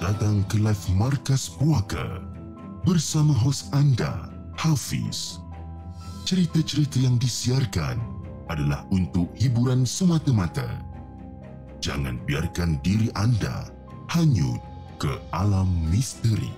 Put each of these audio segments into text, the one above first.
datang ke live Markas Puaka bersama hos anda, Hafiz. Cerita-cerita yang disiarkan adalah untuk hiburan semata-mata. Jangan biarkan diri anda hanyut ke alam misteri.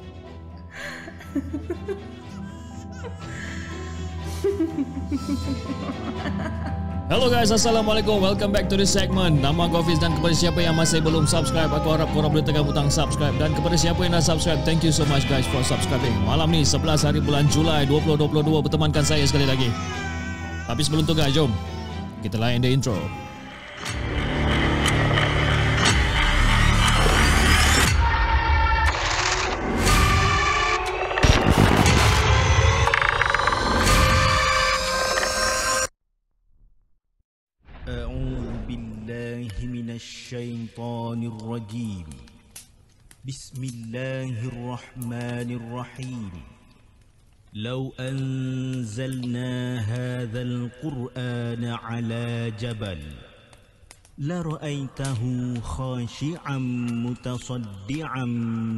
Hello guys, Assalamualaikum. Welcome back to this segment. Nama aku Hafiz, dan kepada siapa yang masih belum subscribe, aku harap korang boleh tekan butang subscribe. Dan kepada siapa yang dah subscribe, thank you so much guys for subscribing. Malam ni 11 hari bulan Julai 2022 bertemankan saya sekali lagi. Tapi sebelum tu guys, jom kita layan the intro. الشيطان الرجيم بسم الله الرحمن الرحيم لو أنزلنا هذا القرآن على جبل لرأيته خاشعا متصدعا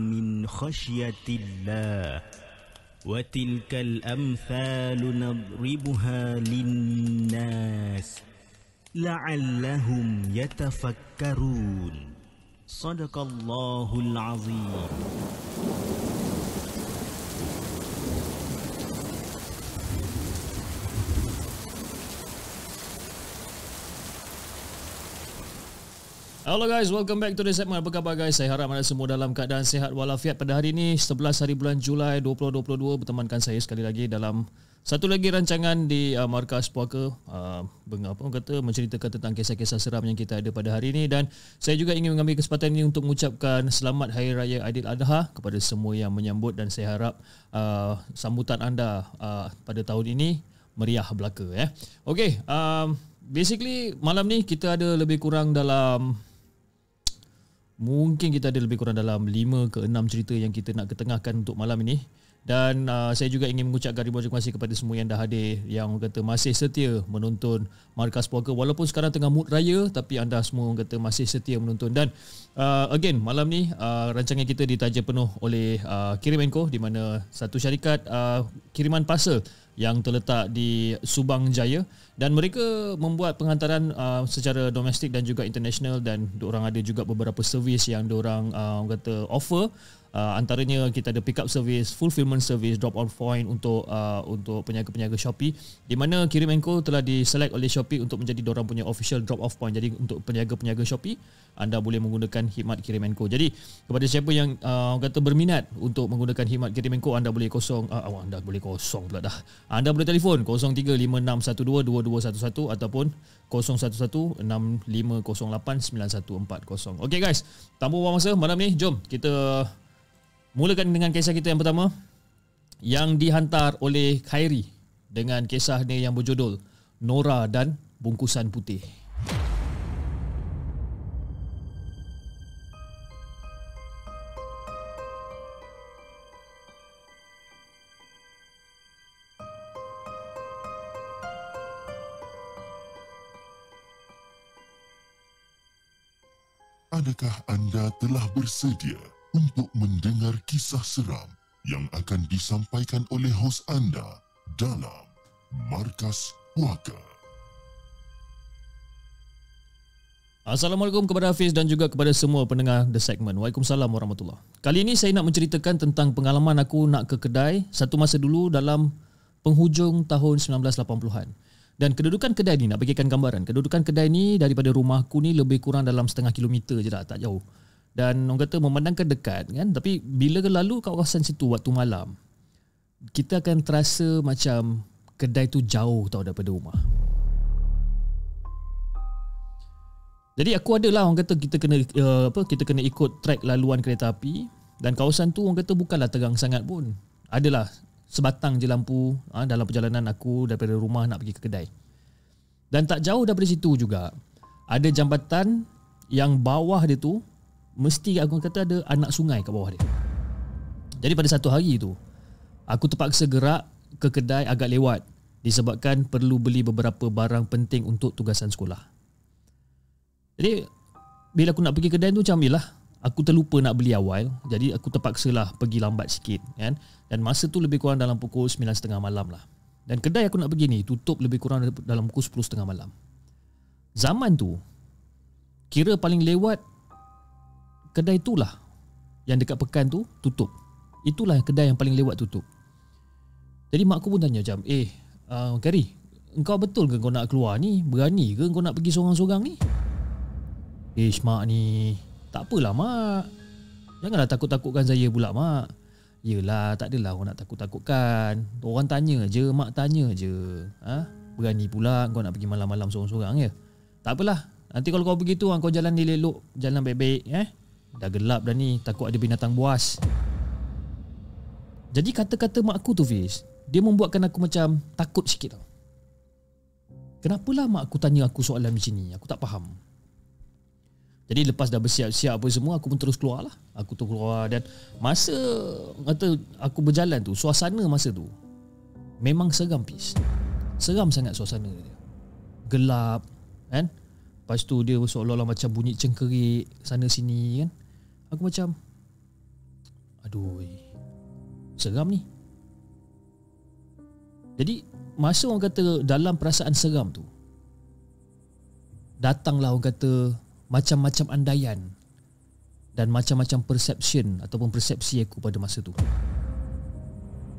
من خشية الله وتلك الأمثال نضربها للناس لعلهم يتفكرون صدق الله العظيم. Hello guys, welcome back to the segment. Apa khabar guys? Saya harap anda semua dalam keadaan sihat walafiat pada hari ini 11 hari bulan Julai 2022 bertemankan saya sekali lagi dalam satu lagi rancangan di Markas Puaka, menceritakan tentang kisah-kisah seram yang kita ada pada hari ini. Dan saya juga ingin mengambil kesempatan ini untuk mengucapkan selamat Hari Raya Aidiladha kepada semua yang menyambut, dan saya harap sambutan anda pada tahun ini meriah belaka ya. Okey, basically malam ni kita ada lebih kurang dalam 5 ke 6 cerita yang kita nak ketengahkan untuk malam ini. Dan saya juga ingin mengucapkan ribuan terima kasih kepada semua yang dah hadir, yang kata masih setia menonton Markas Puaka walaupun sekarang tengah mood raya, tapi anda semua kata masih setia menonton. Dan again malam ni rancangan kita ditaja penuh oleh Kirim & Co, di mana satu syarikat kiriman parcel yang terletak di Subang Jaya, dan mereka membuat penghantaran secara domestik dan juga international, dan diorang ada juga beberapa servis yang diorang kata offer. Antaranya kita ada pick up service, fulfillment service, drop off point untuk peniaga-peniaga Shopee, di mana Kirim & Co telah diselect oleh Shopee untuk menjadi diorang punya official drop off point. Jadi untuk peniaga-peniaga Shopee, anda boleh menggunakan khidmat Kirim & Co. Jadi kepada siapa yang kata berminat untuk menggunakan khidmat Kirim & Co, anda boleh Anda boleh telefon 0356122211 ataupun 0116508940. Okey guys, tanpa buang masa, malam ni jom kita mulakan dengan kisah kita yang pertama, yang dihantar oleh Khairi dengan kisahnya yang berjudul Nora dan Bungkusan Putih. Adakah anda telah bersedia untuk mendengar kisah seram yang akan disampaikan oleh hos anda dalam Markas Puaka? Assalamualaikum kepada Hafiz dan juga kepada semua pendengar The Segment. Waalaikumsalam warahmatullahi. Kali ini saya nak menceritakan tentang pengalaman aku nak ke kedai satu masa dulu dalam penghujung tahun 1980-an. Dan kedudukan kedai ni, nak bagikan gambaran, kedudukan kedai ni daripada rumahku ni lebih kurang dalam setengah kilometer je lah, tak jauh. Dan orang kata memandangkan dekat kan, tapi bila lalu kat kawasan situ waktu malam, kita akan terasa macam kedai tu jauh tau daripada rumah. Jadi aku adalah orang kata kita kena ikut trek laluan kereta api, dan kawasan tu orang kata bukanlah terang sangat pun. Adalah sebatang je lampu dalam perjalanan aku daripada rumah nak pergi ke kedai. Dan tak jauh daripada situ juga ada jambatan yang bawah dia tu mesti aku kata ada anak sungai kat bawah dia. Jadi pada satu hari tu aku terpaksa gerak ke kedai agak lewat disebabkan perlu beli beberapa barang penting untuk tugasan sekolah. Jadi bila aku nak pergi kedai tu macam yalah, aku terlupa nak beli awal. Jadi aku terpaksalah pergi lambat sikit kan. Dan masa tu lebih kurang dalam pukul 9.30 malam lah. Dan kedai aku nak pergi ni tutup lebih kurang dalam pukul 10.30 malam. Zaman tu kira paling lewat kedai itulah yang dekat Pekan tu tutup. Itulah kedai yang paling lewat tutup. Jadi mak aku pun tanya macam, Gary, engkau betul ke kau nak keluar ni? Berani ke kau nak pergi sorang-sorang ni? Mak ni, tak apalah mak. Janganlah takut-takutkan saya pula mak. Yelah, tak adalah orang nak takut-takutkan. Orang tanya je, mak tanya je. Berani pula kau nak pergi malam-malam sorang-sorang ya? Tak apalah. Nanti kalau kau begitu kau jalan elok, jalan baik-baik Dah gelap dah ni, takut ada binatang buas. Jadi kata-kata mak aku tu Fiz, dia membuatkan aku macam takut sikit tau. Kenapalah mak aku tanya aku soalan macam ni? Aku tak faham. Jadi lepas dah bersiap-siap apa semua, aku pun terus keluar lah. Aku tu keluar dan masa kata aku berjalan tu, suasana masa tu memang seram Fiz. Seram sangat suasana dia. Gelap kan? Lepas tu dia seolah-olah macam bunyi cengkerik sana sini kan. Aku macam aduh, seram ni. Jadi masa orang kata dalam perasaan seram tu, datanglah orang kata macam-macam andaian dan macam-macam perception ataupun persepsi aku pada masa tu.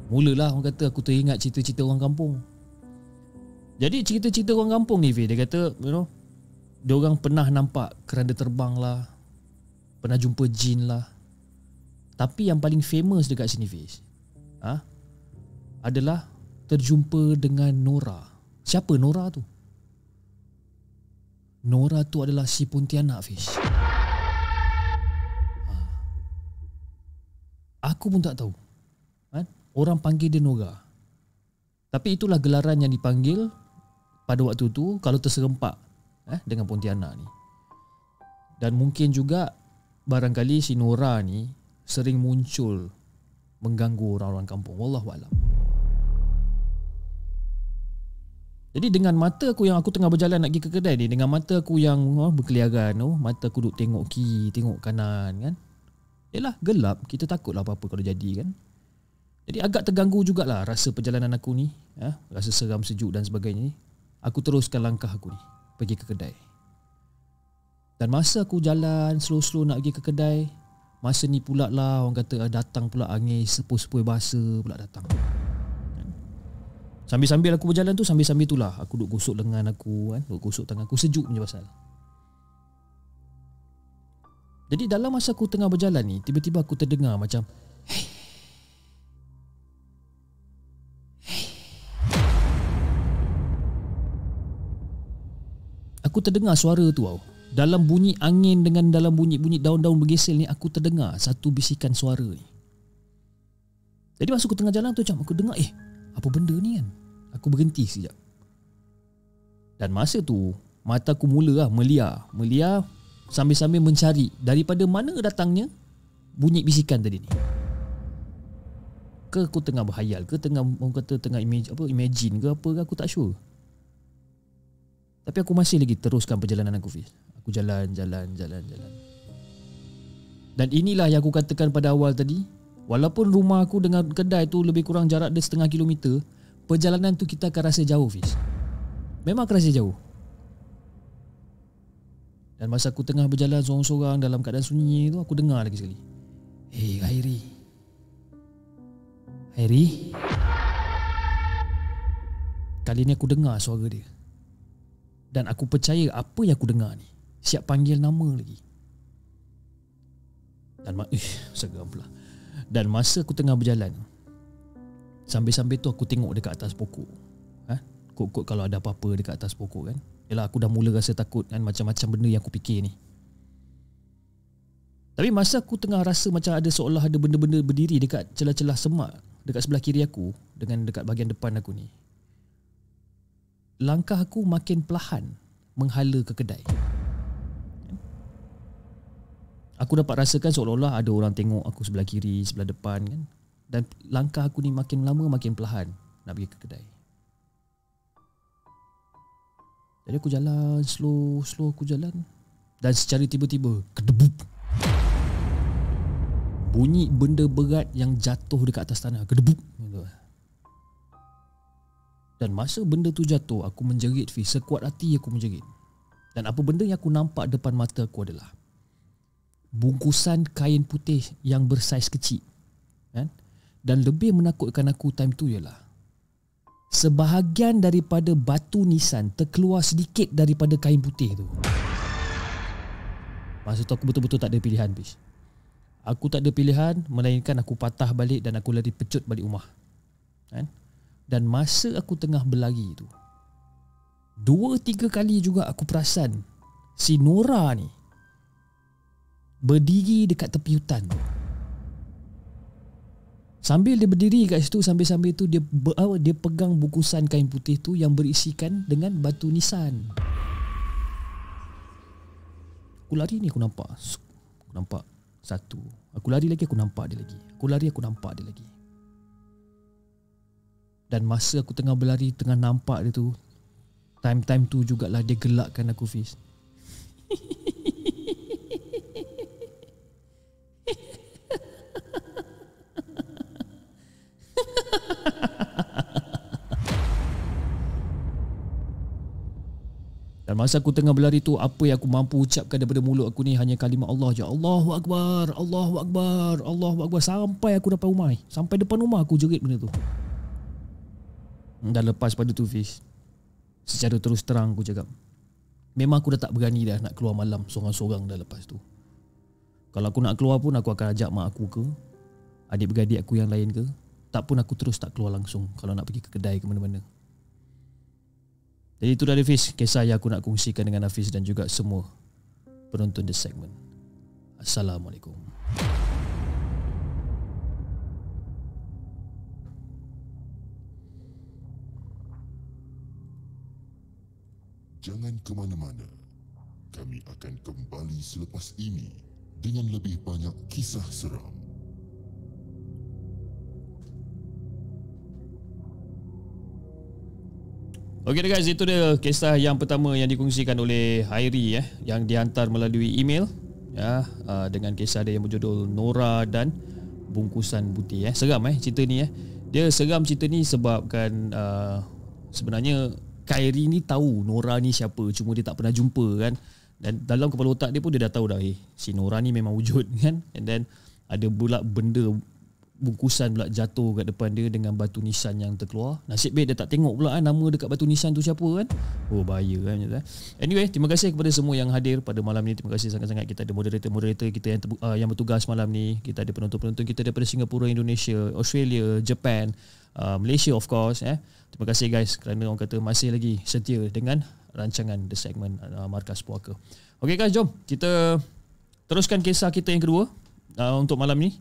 Mulalah orang kata aku teringat cerita-cerita orang kampung. Jadi cerita-cerita orang kampung ni dia kata dia orang pernah nampak keranda terbang lah, pernah jumpa jin lah. Tapi yang paling famous dekat sini Fiz adalah terjumpa dengan Nora. Siapa Nora tu? Nora tu adalah si Pontianak Fiz. Aku pun tak tahu orang panggil dia Nora. Tapi itulah gelaran yang dipanggil pada waktu tu kalau terserempak dengan Pontianak ni. Dan mungkin juga barangkali si Nora ni sering muncul mengganggu orang-orang kampung. Wallahualam. Jadi dengan mata aku yang aku tengah berjalan nak pergi ke kedai ni, dengan mata aku yang berkeliaran, mata aku duk tengok kiri, tengok kanan kan. Yalah, gelap, kita takutlah apa-apa kalau jadi kan. Jadi agak terganggu jugalah rasa perjalanan aku ni, rasa seram, sejuk dan sebagainya ni. Aku teruskan langkah aku ni pergi ke kedai. Dan masa aku jalan slow-slow nak pergi ke kedai, masa ni pula lah orang kata datang pula angin sepoi-sepoi basah pula datang. Sambil-sambil aku berjalan tu, sambil-sambil tu lah aku duk gosok lengan aku kan, duk gosok tangan aku, sejuk punya pasal. Jadi dalam masa aku tengah berjalan ni, tiba-tiba aku terdengar macam aku terdengar suara tu tau. Dalam bunyi angin dengan dalam bunyi-bunyi daun-daun bergesel ni, aku terdengar satu bisikan suara ni. Jadi masa aku tengah jalan tu macam aku dengar apa benda ni kan. Aku berhenti sekejap. Dan masa tu mata aku mula meliar sambil-sambil mencari daripada mana datangnya bunyi bisikan tadi ni. Ke aku tengah berhayal ke orang kata tengah imagine ke apa ke, aku tak sure. Tapi aku masih lagi teruskan perjalanan aku Fiz. Aku jalan. Dan inilah yang aku katakan pada awal tadi, walaupun rumah aku dengan kedai tu lebih kurang jarak dia 0.5 kilometer, perjalanan tu kita akan rasa jauh Fiz. Memang akan rasa jauh. Dan masa aku tengah berjalan sorang-sorang dalam keadaan sunyi tu, aku dengar lagi sekali, Hairi. Kali ni aku dengar suara dia. Dan aku percaya apa yang aku dengar ni. Siap panggil nama lagi. Dan seram pula. Dan masa aku tengah berjalan, sambil-sambil tu aku tengok dekat atas pokok. Kot-kot kalau ada apa-apa dekat atas pokok kan. Yalah, aku dah mula rasa takut kan, macam-macam benda yang aku fikir ni. Tapi masa aku tengah rasa macam ada seolah ada benda-benda berdiri dekat celah-celah semak dekat sebelah kiri aku dengan dekat bahagian depan aku ni, langkah aku makin perlahan menghala ke kedai. Aku dapat rasakan seolah-olah ada orang tengok aku sebelah kiri, sebelah depan kan. Dan langkah aku ni makin lama makin perlahan nak pergi ke kedai. Jadi aku jalan slow aku jalan. Dan secara tiba-tiba kedebuk. bunyi benda berat yang jatuh dekat atas tanah, gedebuk gitu. Dan masa benda tu jatuh, aku menjerit Fiz, sekuat hati aku menjerit. Dan apa benda yang aku nampak depan mata aku adalah bungkusan kain putih yang bersaiz kecil, kan? Dan lebih menakutkan aku time tu ialah sebahagian daripada batu nisan terkeluar sedikit daripada kain putih tu. Masa tu aku betul-betul tak ada pilihan, Fiz. Aku tak ada pilihan melainkan aku patah balik dan aku lari pecut balik rumah, kan? Dan masa aku tengah berlari tu, 2-3 kali juga aku perasan si Nora ni berdiri dekat tepi hutan tu. Sambil dia berdiri kat situ, sambil-sambil tu dia pegang bungkusan kain putih tu yang berisikan dengan batu nisan. Aku lari ni aku nampak. Aku nampak satu. Aku lari lagi aku nampak dia lagi. Aku lari aku nampak dia lagi. Dan masa aku tengah berlari, tengah nampak dia tu, time-time tu jugalah dia gelakkan aku, Fiz. Dan masa aku tengah berlari tu, apa yang aku mampu ucapkan daripada mulut aku ni hanya kalimah Allah je. Allahu Akbar, Allahu Akbar, Allahu Akbar. Sampai aku dapat rumah. Sampai depan rumah aku jerit benda tu. Dan lepas pada tu, Fiz, secara terus terang aku cakap, memang aku dah tak berani dah nak keluar malam sorang-sorang dah lepas tu. Kalau aku nak keluar pun aku akan ajak mak aku ke, adik-beradik aku yang lain ke. Tak pun aku terus tak keluar langsung kalau nak pergi ke kedai ke mana-mana. Jadi itu dari Hafiz, kisah yang aku nak kongsikan dengan Hafiz dan juga semua penonton The Segment. Assalamualaikum. Jangan ke mana-mana. Kami akan kembali selepas ini dengan lebih banyak kisah seram. Okey guys, itu dia kisah yang pertama yang dikongsikan oleh Hairi yang dihantar melalui email dengan kisah dia yang berjudul Nora dan Bungkusan Putih. Seram cerita ni. Dia seram cerita ni sebabkan sebenarnya Hairi ni tahu Nora ni siapa, cuma dia tak pernah jumpa kan. Dan dalam kepala otak dia pun dia dah tahu dah si Nora ni memang wujud kan. And then ada pula benda bungkusan pula jatuh kat depan dia dengan batu nisan yang terkeluar. Nasib baik dia tak tengok pula nama dekat batu nisan tu siapa kan. Oh bahaya kan. Anyway, terima kasih kepada semua yang hadir pada malam ni. Terima kasih sangat-sangat. Kita ada moderator kita yang bertugas malam ni. Kita ada penonton-penonton kita daripada Singapura, Indonesia, Australia, Japan, Malaysia of course. Terima kasih guys kerana orang kata masih lagi setia dengan rancangan The Segment Markas Puaka. Okay guys, jom kita teruskan kisah kita yang kedua untuk malam ni,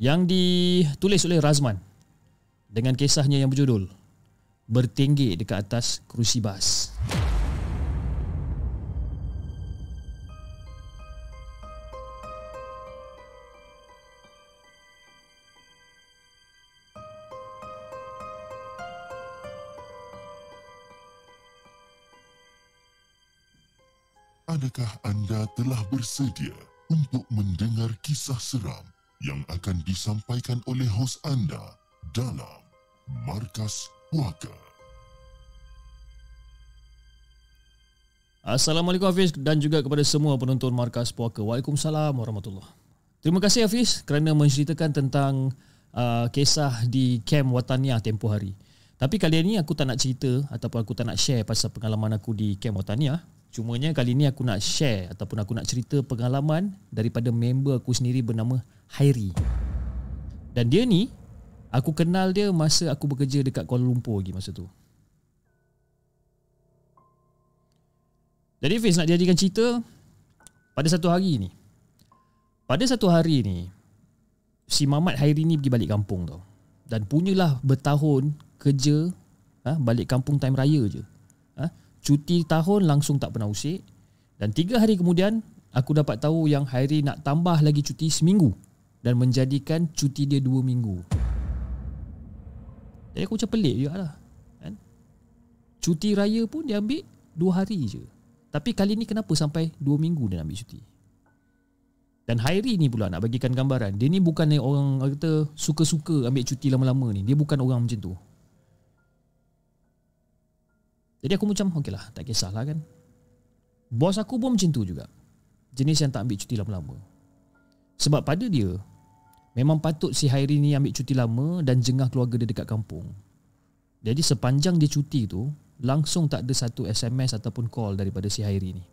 yang ditulis oleh Razman dengan kisahnya yang berjudul Bertinggi dekat atas kerusi bas. Adakah anda telah bersedia untuk mendengar kisah seram yang akan disampaikan oleh hos anda dalam Markas Puaka? Assalamualaikum Hafiz dan juga kepada semua penonton Markas Puaka. Waalaikumsalam warahmatullahi. Terima kasih Hafiz kerana menceritakan tentang kisah di Kem Wataniah tempoh hari. Tapi kali ini aku tak nak cerita ataupun aku tak nak share pasal pengalaman aku di Kem Wataniah. Cumanya kali ni aku nak share ataupun aku nak cerita pengalaman daripada member aku sendiri bernama Hairi. Dan dia ni, aku kenal dia masa aku bekerja dekat Kuala Lumpur lagi masa tu. Jadi Fiz nak jadikan cerita pada satu hari ni. Pada satu hari ni, si Mamat Hairi ni pergi balik kampung tau. Dan punyalah bertahun kerja balik kampung time raya je. Cuti tahun langsung tak pernah usik. Dan 3 hari kemudian aku dapat tahu yang Hairi nak tambah lagi cuti seminggu dan menjadikan cuti dia 2 minggu. Jadi aku macam pelik juga lah kan? Cuti raya pun dia ambil 2 hari je, tapi kali ni kenapa sampai 2 minggu dia nak ambil cuti? Dan Hairi ni pula nak bagikan gambaran, dia ni bukan orang kata suka-suka ambil cuti lama-lama ni. Dia bukan orang macam tu. Jadi aku macam okey lah, tak kisahlah kan. Bos aku pun macam tu juga, jenis yang tak ambil cuti lama-lama. Sebab pada dia memang patut si Hairi ni ambil cuti lama dan jengah keluarga dia dekat kampung. Jadi sepanjang dia cuti tu, langsung tak ada satu SMS ataupun call daripada si Hairi ni.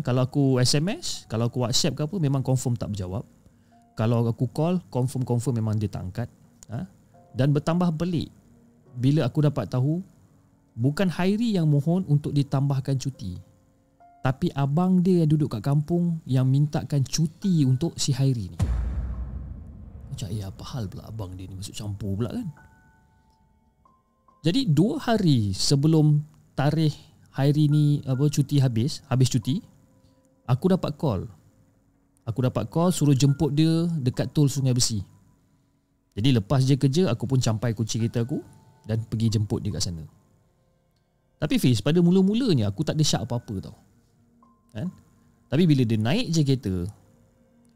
Kalau aku SMS, kalau aku WhatsApp ke apa, memang confirm tak berjawab. Kalau aku call, confirm memang dia tak angkat. Dan bertambah pelik bila aku dapat tahu bukan Hairi yang mohon untuk ditambahkan cuti, tapi abang dia yang duduk kat kampung yang mintakan cuti untuk si Hairi ni. Macam apa hal pula abang dia ni masuk campur pula kan. Jadi 2 hari sebelum tarikh Hairi ni cuti habis cuti, aku dapat call suruh jemput dia dekat tol Sungai Besi. Jadi lepas je kerja, aku pun campai kunci kereta aku dan pergi jemput dia kat sana. Tapi Fiz, pada mula-mulanya aku tak ada syak apa-apa tau kan? Tapi bila dia naik je kereta,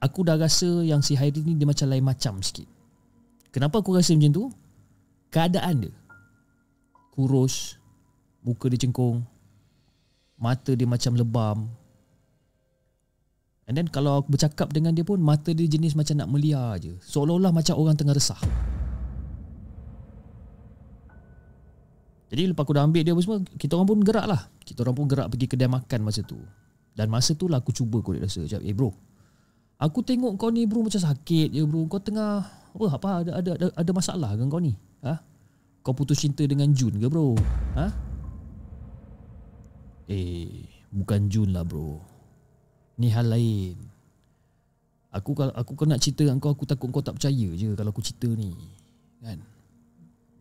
aku dah rasa yang si Hairi ni dia macam lain macam sikit. Kenapa aku rasa macam tu? Keadaan dia kurus, muka dia cengkung, mata dia macam lebam. And then kalau aku bercakap dengan dia pun, mata dia jenis macam nak meliar je, seolah-olah macam orang tengah resah. Jadi lepas aku dah ambil dia semua, kita orang pun gerak lah. Kita orang pun gerak pergi kedai makan masa tu. Dan masa tu lah aku cuba korek rasa. Macam, bro, aku tengok kau ni bro macam sakit je bro. Kau tengah ada masalah ke kau ni? Kau putus cinta dengan Jun ke bro? Bukan Jun lah bro, ni hal lain. Aku nak cerita dengan kau, aku takut kau tak percaya je kalau aku cerita ni kan.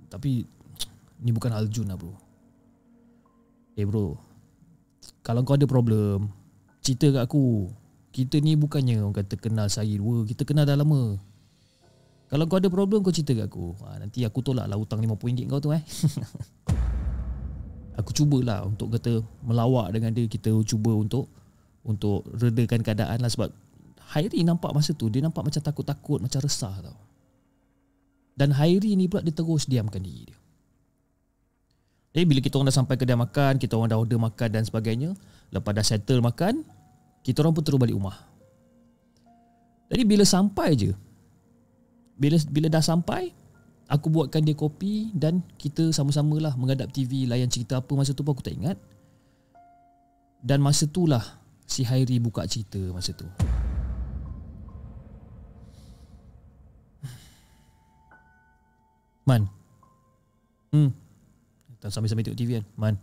Tapi ni bukan hal Jun lah bro. Bro, kalau kau ada problem, cerita kat aku. Kita ni bukannya orang kata kenal sehari dua, kita kenal dah lama. Kalau kau ada problem, kau cerita kat aku. Nanti aku tolak lah hutang RM50 kau tu Aku cubalah untuk kata melawak dengan dia. Kita cuba untuk redakan keadaan lah. Sebab Hairi nampak masa tu, dia nampak macam takut-takut, macam resah tau. Dan Hairi ni pula dia terus diamkan diri dia. Jadi bila kita orang dah sampai kedai makan, kita orang dah order makan dan sebagainya, lepas dah settle makan, kita orang pun terus balik rumah. Jadi bila sampai je, bila dah sampai, aku buatkan dia kopi dan kita sama-sama lah menghadap TV, layan cerita apa masa tu pun aku tak ingat. Dan masa tu lah si Hairi buka cerita masa tu. Man, sambil-sambil tengok TV kan. Man,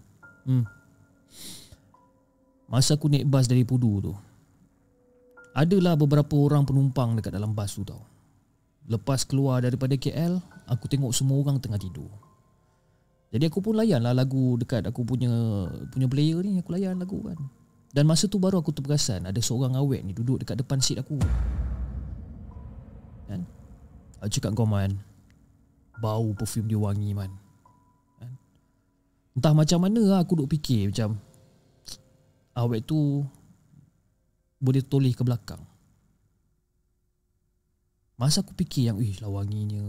masa aku naik bas dari Pudu tu, adalah beberapa orang penumpang dekat dalam bas tu tau. Lepas keluar daripada KL, aku tengok semua orang tengah tidur. Jadi aku pun layan lah lagu dekat aku punya player ni. Aku layan lagu kan. Dan masa tu baru aku terperasan ada seorang awet ni duduk dekat depan seat aku kan? Aku cakap kau man, bau perfume dia wangi man kan? Entah macam mana lah aku duk fikir macam awet tu boleh toleh ke belakang. Masa aku fikir yang lah wanginya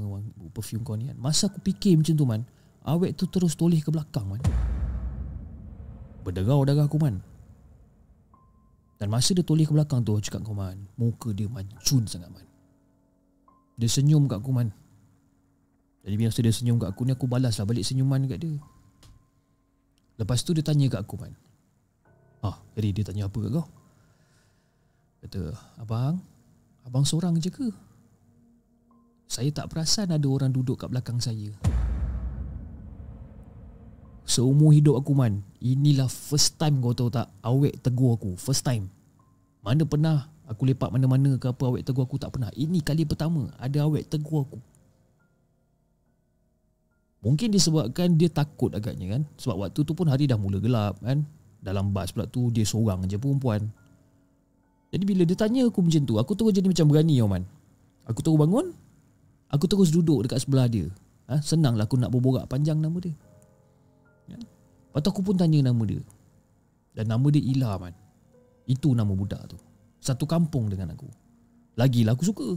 perfume kau ni kan, masa aku fikir macam tu man, awet tu terus toleh ke belakang man. Berderau darah aku man. Dan masa dia toleh ke belakang tu, aku cakap kau man, muka dia mancun sangat man. Dia senyum kat aku man. Jadi biasa dia senyum kat aku ni, aku balas lah balik senyuman kat dia. Lepas tu dia tanya kat aku man, jadi dia tanya apa kat kau? Kata, abang seorang je ke? Saya tak perasan ada orang duduk kat belakang saya. Seumur hidup aku man, inilah first time kau tahu tak, awet tegur aku. First time. Mana pernah aku lepak mana-mana ke apa awet tegur aku, tak pernah. Ini kali pertama ada awet tegur aku. Mungkin disebabkan dia takut agaknya kan. Sebab waktu tu pun hari dah mula gelap kan. Dalam bas pula tu dia seorang je perempuan. Jadi bila dia tanya aku macam tu, aku terus jadi macam berani tau man. Aku terus bangun, aku terus duduk dekat sebelah dia. Senanglah aku nak berborak panjang nama dia. Lepas tu aku pun tanya nama dia. Dan nama dia Ila man. Itu nama budak tu. Satu kampung dengan aku. Lagilah aku suka.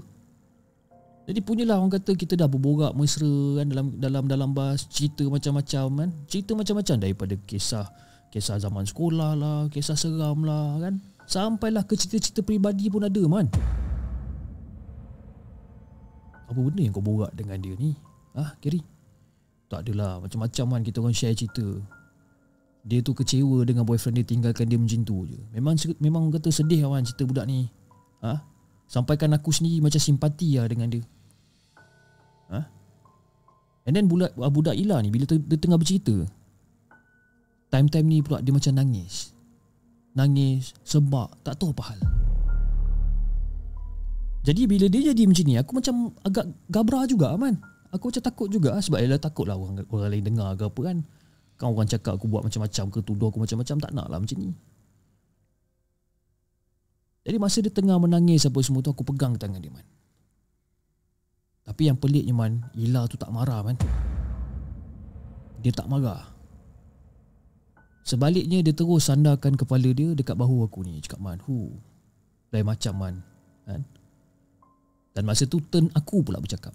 Jadi punyalah orang kata kita dah berborak mesra kan dalam bas, cerita macam-macam kan. Cerita macam-macam daripada kisah zaman sekolah lah, kisah seram lah kan. Sampailah ke cerita-cerita peribadi pun ada man. Apa benda yang kau borak dengan dia ni? Kiri? Tak adalah, macam-macam kan kita orang share cerita. Dia tu kecewa dengan boyfriend dia tinggalkan dia macam tu je. Memang kata sedih kan cerita budak ni. Sampaikan aku sendiri macam simpati lah dengan dia. And then budak Ila ni bila dia tengah bercerita, time-time ni pula dia macam nangis sebab tak tahu apa hal. Jadi bila dia jadi macam ni, aku macam agak gabra juga man. Aku macam takut juga sebab ialah takut lah orang lain dengar ke apa kan. Kan orang cakap aku buat macam-macam ke, tuduh aku macam-macam, tak nak lah macam ni. Jadi masa dia tengah menangis apa semua tu, aku pegang tangan dia man. Tapi yang peliknya man, Ila tu tak marah man. Dia tak marah. Sebaliknya dia terus sandarkan kepala dia dekat bahu aku ni. Cakap man, lain macam man kan? Dan masa tu turn aku pula bercakap.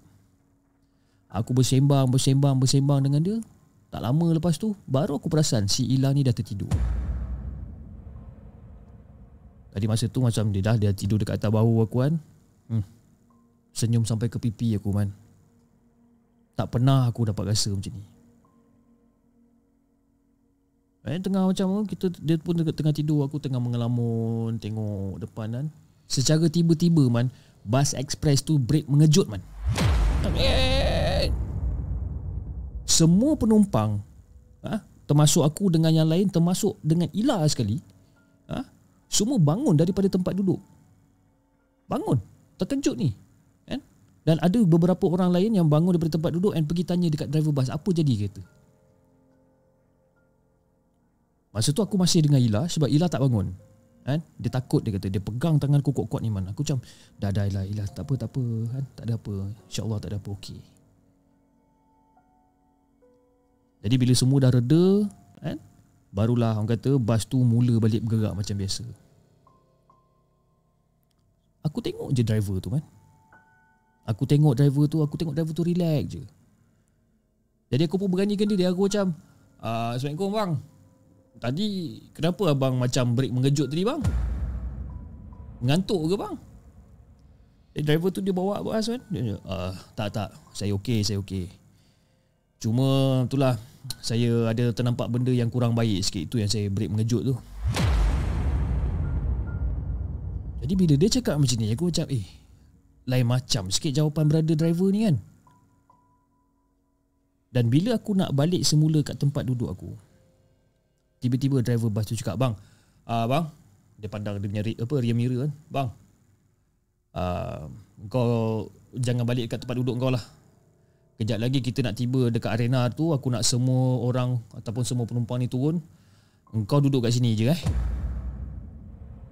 Aku bersembang dengan dia. Tak lama lepas tu baru aku perasan si Ila ni dah tertidur. Tadi masa tu macam dia tidur dekat atas bahu aku kan. Senyum sampai ke pipi aku man. Tak pernah aku dapat rasa macam ni. Tengah macam dia pun tengah tidur, aku tengah mengelamun tengok depan kan. Secara tiba-tiba man, bas ekspres tu break mengejut man. Semua penumpang, termasuk aku dengan yang lain, termasuk dengan Ila sekali, semua bangun daripada tempat duduk. Bangun, terkejut ni kan? Dan ada beberapa orang lain yang bangun daripada tempat duduk dan pergi tanya dekat driver bas, apa jadi kereta. Masa tu aku masih dengan Ila sebab Ila tak bangun kan? Dia takut, dia kata dia pegang tangan aku kuat-kuat ni man. Aku macam dah Ila, tak apa kan? Tak ada apa, insyaAllah tak ada apa, okey. Jadi bila semua dah reda kan, barulah orang kata bas tu mula balik bergerak macam biasa. Aku tengok je driver tu man. Aku tengok driver tu relax je. Jadi aku pun beranikan dia. Aku macam Assalamualaikum bang, tadi kenapa abang macam break mengejut tadi bang? Ngantuk ke bang? Driver tu dia bawa bas kan. Tak, saya okey. Cuma itulah, saya ada ternampak benda yang kurang baik sikit, itu yang saya break mengejut tu. Jadi bila dia cakap macam ni, aku macam lain macam sikit jawapan brother driver ni kan. Dan bila aku nak balik semula kat tempat duduk aku, tiba-tiba driver bas tu cakap, bang, dia pandang dia punya rear mirror kan, bang, kau jangan balik kat tempat duduk kau lah. Kejap lagi kita nak tiba dekat arena tu, aku nak semua orang ataupun semua penumpang ni turun. Engkau duduk kat sini je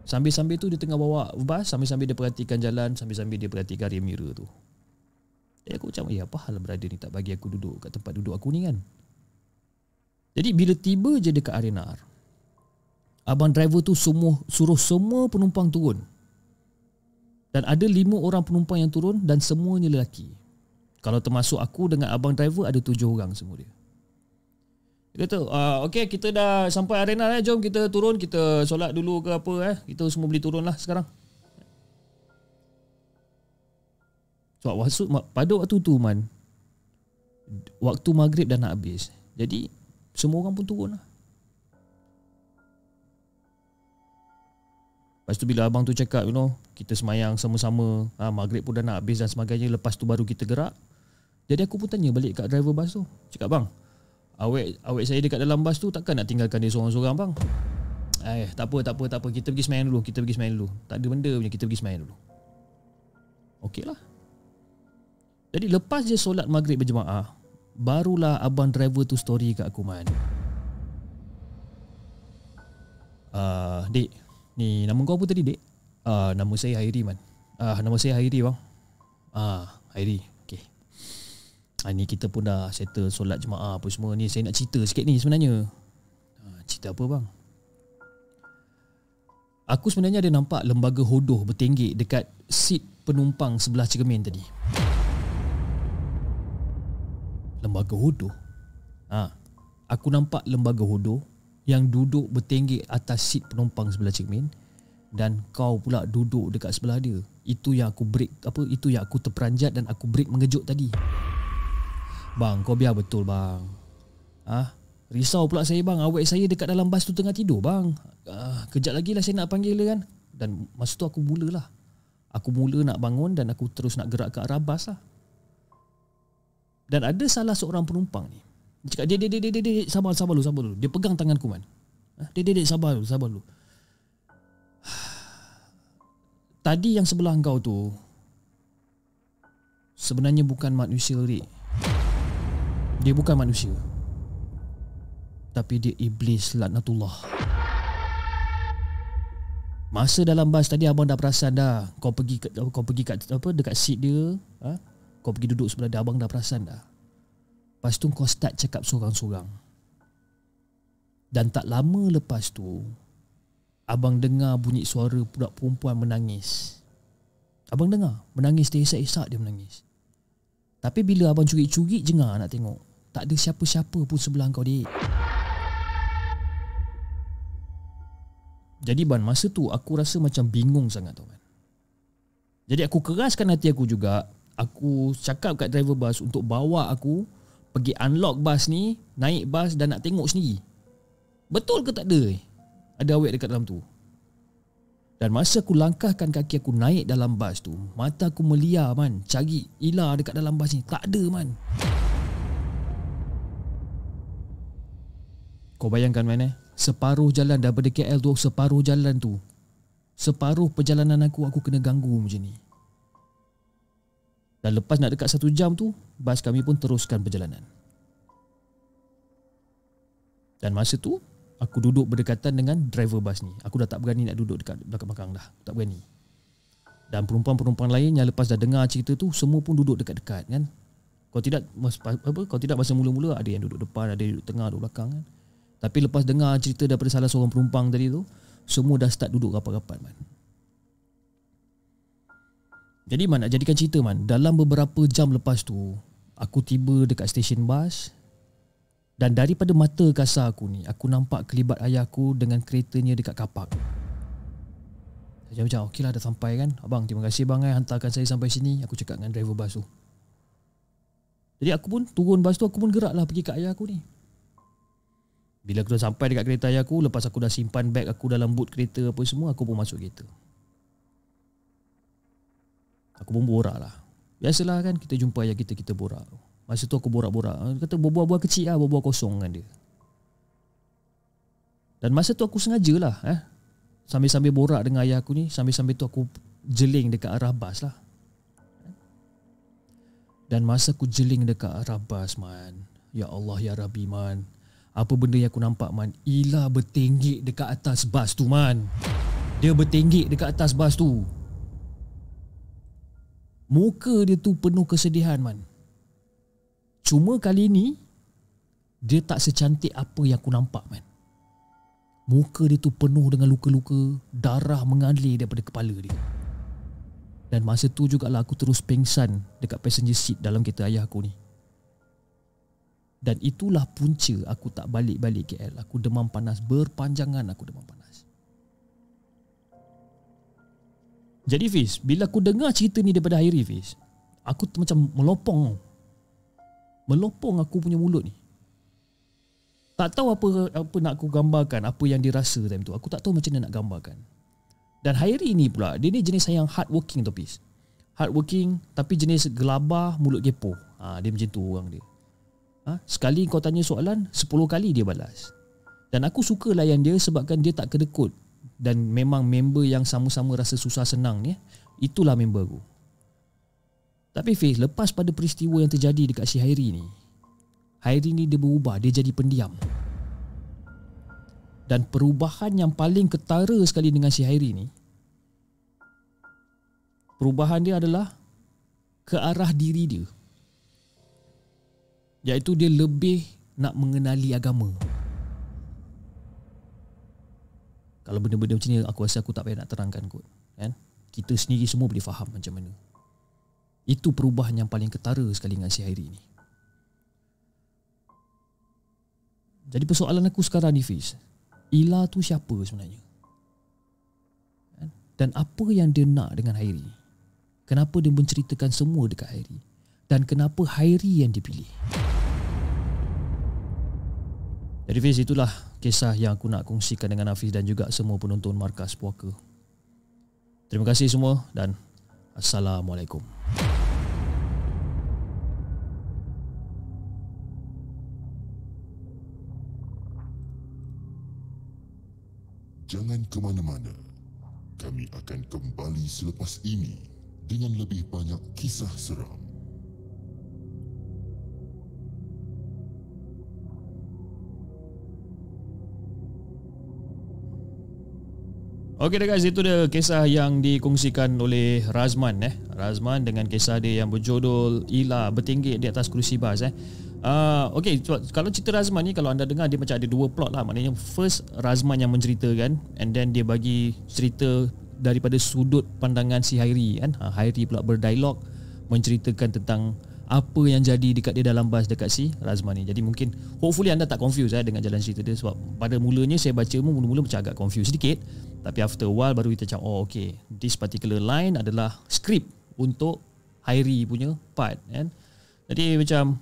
Sambil-sambil tu dia tengah bawa bas, sambil-sambil dia perhatikan jalan, sambil-sambil dia perhatikan rear mirror tu. Jadi aku macam, apa hal brother ni tak bagi aku duduk kat tempat duduk aku ni kan. Jadi bila tiba je dekat arena, abang driver tu suruh semua penumpang turun. Dan ada 5 orang penumpang yang turun dan semuanya lelaki. Kalau termasuk aku dengan abang driver, ada 7 orang semua dia. Dia kata, okey, kita dah sampai arena jom kita turun, kita solat dulu ke apa kita semua boleh turun lah sekarang. Sebab pada waktu tu man, waktu maghrib dah nak habis. Jadi semua orang pun turun lah. Lepas tu bila abang tu cakap, kita semayang sama-sama, maghrib pun dah nak habis dan sebagainya, lepas tu baru kita gerak. Jadi aku pun tanya balik kat driver bas tu. Cakap, bang, awek saya dekat dalam bas tu, takkan nak tinggalkan dia seorang-seorang bang? Tak apa. Kita pergi semayang dulu. Tak ada benda punya, kita pergi semayang dulu. Okey lah. Jadi lepas je solat maghrib berjemaah, barulah abang driver tu story kat aku man. Dek, ni nama kau apa tadi dek? Nama saya Hairi man. Nama saya Hairi bang. Hairi, okey. Ni kita pun dah settle solat jemaah apa semua ni. Saya nak cerita sikit ni sebenarnya. Cerita apa bang? Aku sebenarnya ada nampak lembaga hodoh bertenggek dekat seat penumpang sebelah cermin tadi. Lembaga hodoh? Aku nampak lembaga hodoh yang duduk bertenggek atas seat penumpang sebelah cermin dan kau pula duduk dekat sebelah dia. Itu yang aku itu yang aku terperanjat dan aku break mengejut tadi. Bang, kau biar betul bang. Risau pula saya bang, awak saya dekat dalam bas tu tengah tidur bang. Kejap lagi lah saya nak panggil dia kan. Dan masa tu aku mula nak bangun dan aku terus nak gerak ke arah bas lah. Dan ada salah seorang penumpang ni, dia cakap, dia sabar dulu. Dia pegang tanganku man. Dia sabar dulu. Tadi yang sebelah kau tu sebenarnya bukan manusia, Rik. Dia bukan manusia, tapi dia iblis laknatullah. Masa dalam bas tadi abang dah perasan dah. Kau pergi kat dekat seat dia, kau pergi duduk sebelah dia, abang dah perasan dah. Lepas tu kau start cakap sorang-sorang. Dan tak lama lepas tu abang dengar bunyi suara budak perempuan menangis. Abang dengar menangis, teresak-esak dia menangis. Tapi bila abang curi-curi jengah nak tengok, tak ada siapa-siapa pun sebelah kau, dik. Jadi ban, masa tu aku rasa macam bingung sangat tau kan. Jadi aku keraskan hati aku juga. Aku cakap kat driver bas untuk bawa aku pergi unlock bas ni, naik bas dan nak tengok sendiri betul ke tak ada awak dekat dalam tu. Dan masa aku langkahkan kaki aku naik dalam bas tu, mata aku meliar man, cari Ila dekat dalam bas ni. Tak ada man. Kau bayangkan man, separuh jalan daripada KL tu, separuh jalan tu, separuh perjalanan aku kena ganggu macam ni. Dan lepas nak dekat 1 jam tu, bas kami pun teruskan perjalanan. Dan masa tu aku duduk berdekatan dengan driver bas ni. Aku dah tak berani nak duduk dekat belakang dah. Tak berani. Dan penumpang-penumpang lain yang lepas dah dengar cerita tu, semua pun duduk dekat-dekat kan. Kau tidak masa mula-mula ada yang duduk depan, ada yang duduk tengah, duduk belakang kan. Tapi lepas dengar cerita daripada salah seorang penumpang tadi tu, semua dah start duduk rapat-rapat man. Jadi man, nak jadikan cerita man, dalam beberapa jam lepas tu aku tiba dekat stesen bas. Dan daripada mata kasar aku ni, aku nampak kelibat ayahku dengan keretanya dekat kapak. Saya macam, okey lah dah sampai kan. Abang, terima kasih bang hantarkan saya sampai sini. Aku cakap dengan driver bas tu. Jadi aku pun turun bas tu, aku pun gerak lah pergi kat ayah aku ni. Bila aku dah sampai dekat kereta ayah aku, lepas aku dah simpan beg aku dalam boot kereta apa semua, aku pun masuk kereta. Aku pun borak lah. Biasalah kan, kita jumpa ayah kita borak. Masa tu aku borak-borak. Dia kata buah-buah kecil lah, buah-buah kosong kan dia. Dan masa tu aku sengaja lah sambil-sambil borak dengan ayah aku ni, sambil-sambil tu aku jeling dekat arah bas lah. Dan masa aku jeling dekat arah bas man, ya Allah ya Rabbi man, apa benda yang aku nampak man? Ila bertenggek dekat atas bas tu man. Dia bertenggek dekat atas bas tu. Muka dia tu penuh kesedihan man. Cuma kali ni dia tak secantik apa yang aku nampak man. Muka dia tu penuh dengan luka-luka, darah mengalir daripada kepala dia. Dan masa tu jugalah aku terus pengsan dekat passenger seat dalam kereta ayah aku ni. Dan itulah punca aku tak balik-balik KL. Aku demam panas berpanjangan, aku demam panas. Jadi Fiz, bila aku dengar cerita ni daripada Hairi Fiz, aku macam melopong aku punya mulut ni. Tak tahu apa nak aku gambarkan, apa yang dirasa time tu. Aku tak tahu macam mana nak gambarkan. Dan Hairi ni pula, dia ni jenis yang hard working tau Fiz. Hard working tapi jenis gelabah, mulut kepo. Dia macam tu orang dia. Sekali kau tanya soalan, 10 kali dia balas. Dan aku suka layan dia sebabkan dia tak kedekut. Dan memang member yang sama-sama rasa susah senang ni, itulah member aku. Tapi Fiz, lepas pada peristiwa yang terjadi dekat si Hairi ni dia berubah, dia jadi pendiam. Dan perubahan yang paling ketara sekali dengan si Hairi ni, perubahan dia adalah ke arah diri dia, iaitu dia lebih nak mengenali agama. Kalau benda-benda macam ni aku rasa aku tak payah nak terangkan kot, kan? Kita sendiri semua boleh faham macam mana. Itu perubahan yang paling ketara sekali dengan si Hairi ni. Jadi persoalan aku sekarang ni, Fiz, Ila tu siapa sebenarnya? Dan apa yang dia nak dengan Hairi? Kenapa dia menceritakan semua dekat Hairi? Dan kenapa Hairi yang dipilih? Jadi Fiz, itulah kisah yang aku nak kongsikan dengan Hafiz dan juga semua penonton Markas Puaka. Terima kasih semua dan Assalamualaikum. Jangan ke mana-mana. Kami akan kembali selepas ini dengan lebih banyak kisah seram. Okey dah guys, itu dia kisah yang dikongsikan oleh Razman Razman dengan kisah dia yang berjudul Ila bertinggik di atas kerusi bas Okey, kalau cerita Razman ni, kalau anda dengar, dia macam ada dua plot lah. Maknanya first Razman yang menceritakan, and then dia bagi cerita daripada sudut pandangan si Hairi kan. Hairi pula berdialog menceritakan tentang apa yang jadi dekat dia dalam bas dekat si Razman ni. Jadi mungkin hopefully anda tak confuse dengan jalan cerita dia, sebab pada mulanya saya baca mula-mula macam agak confuse sedikit, tapi after a while baru kita macam okay, this particular line adalah skrip untuk Hairi punya part kan. Jadi macam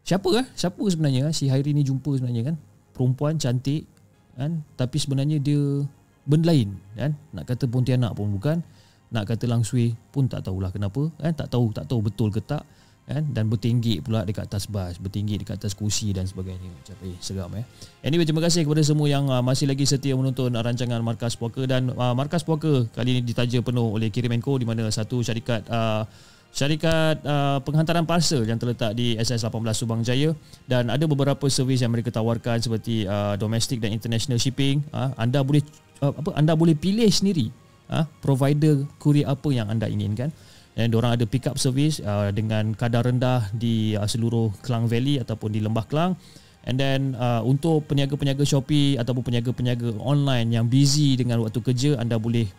siapa sebenarnya si Hairi ni jumpa sebenarnya kan, perempuan cantik kan, tapi sebenarnya dia benda lain kan. Nak kata Pontianak pun bukan, nak kata Langsui pun tak tahulah kenapa kan, tak tahu betul ke tak kan, dan bertinggik pula dekat atas bas, bertinggik dekat atas kursi dan sebagainya. Macam seram Anyway, terima kasih kepada semua yang masih lagi setia menonton rancangan Markas Puaka. Dan Markas Puaka kali ini ditaja penuh oleh Kirimenco, di mana satu syarikat penghantaran parcel yang terletak di SS18 Subang Jaya, dan ada beberapa servis yang mereka tawarkan seperti domestic dan international shipping. Anda boleh pilih sendiri provider kurier apa yang anda inginkan. Dan diorang ada pick up service dengan kadar rendah di seluruh Klang Valley ataupun di Lembah Klang. And then untuk peniaga-peniaga Shopee ataupun peniaga-peniaga online yang busy dengan waktu kerja, anda boleh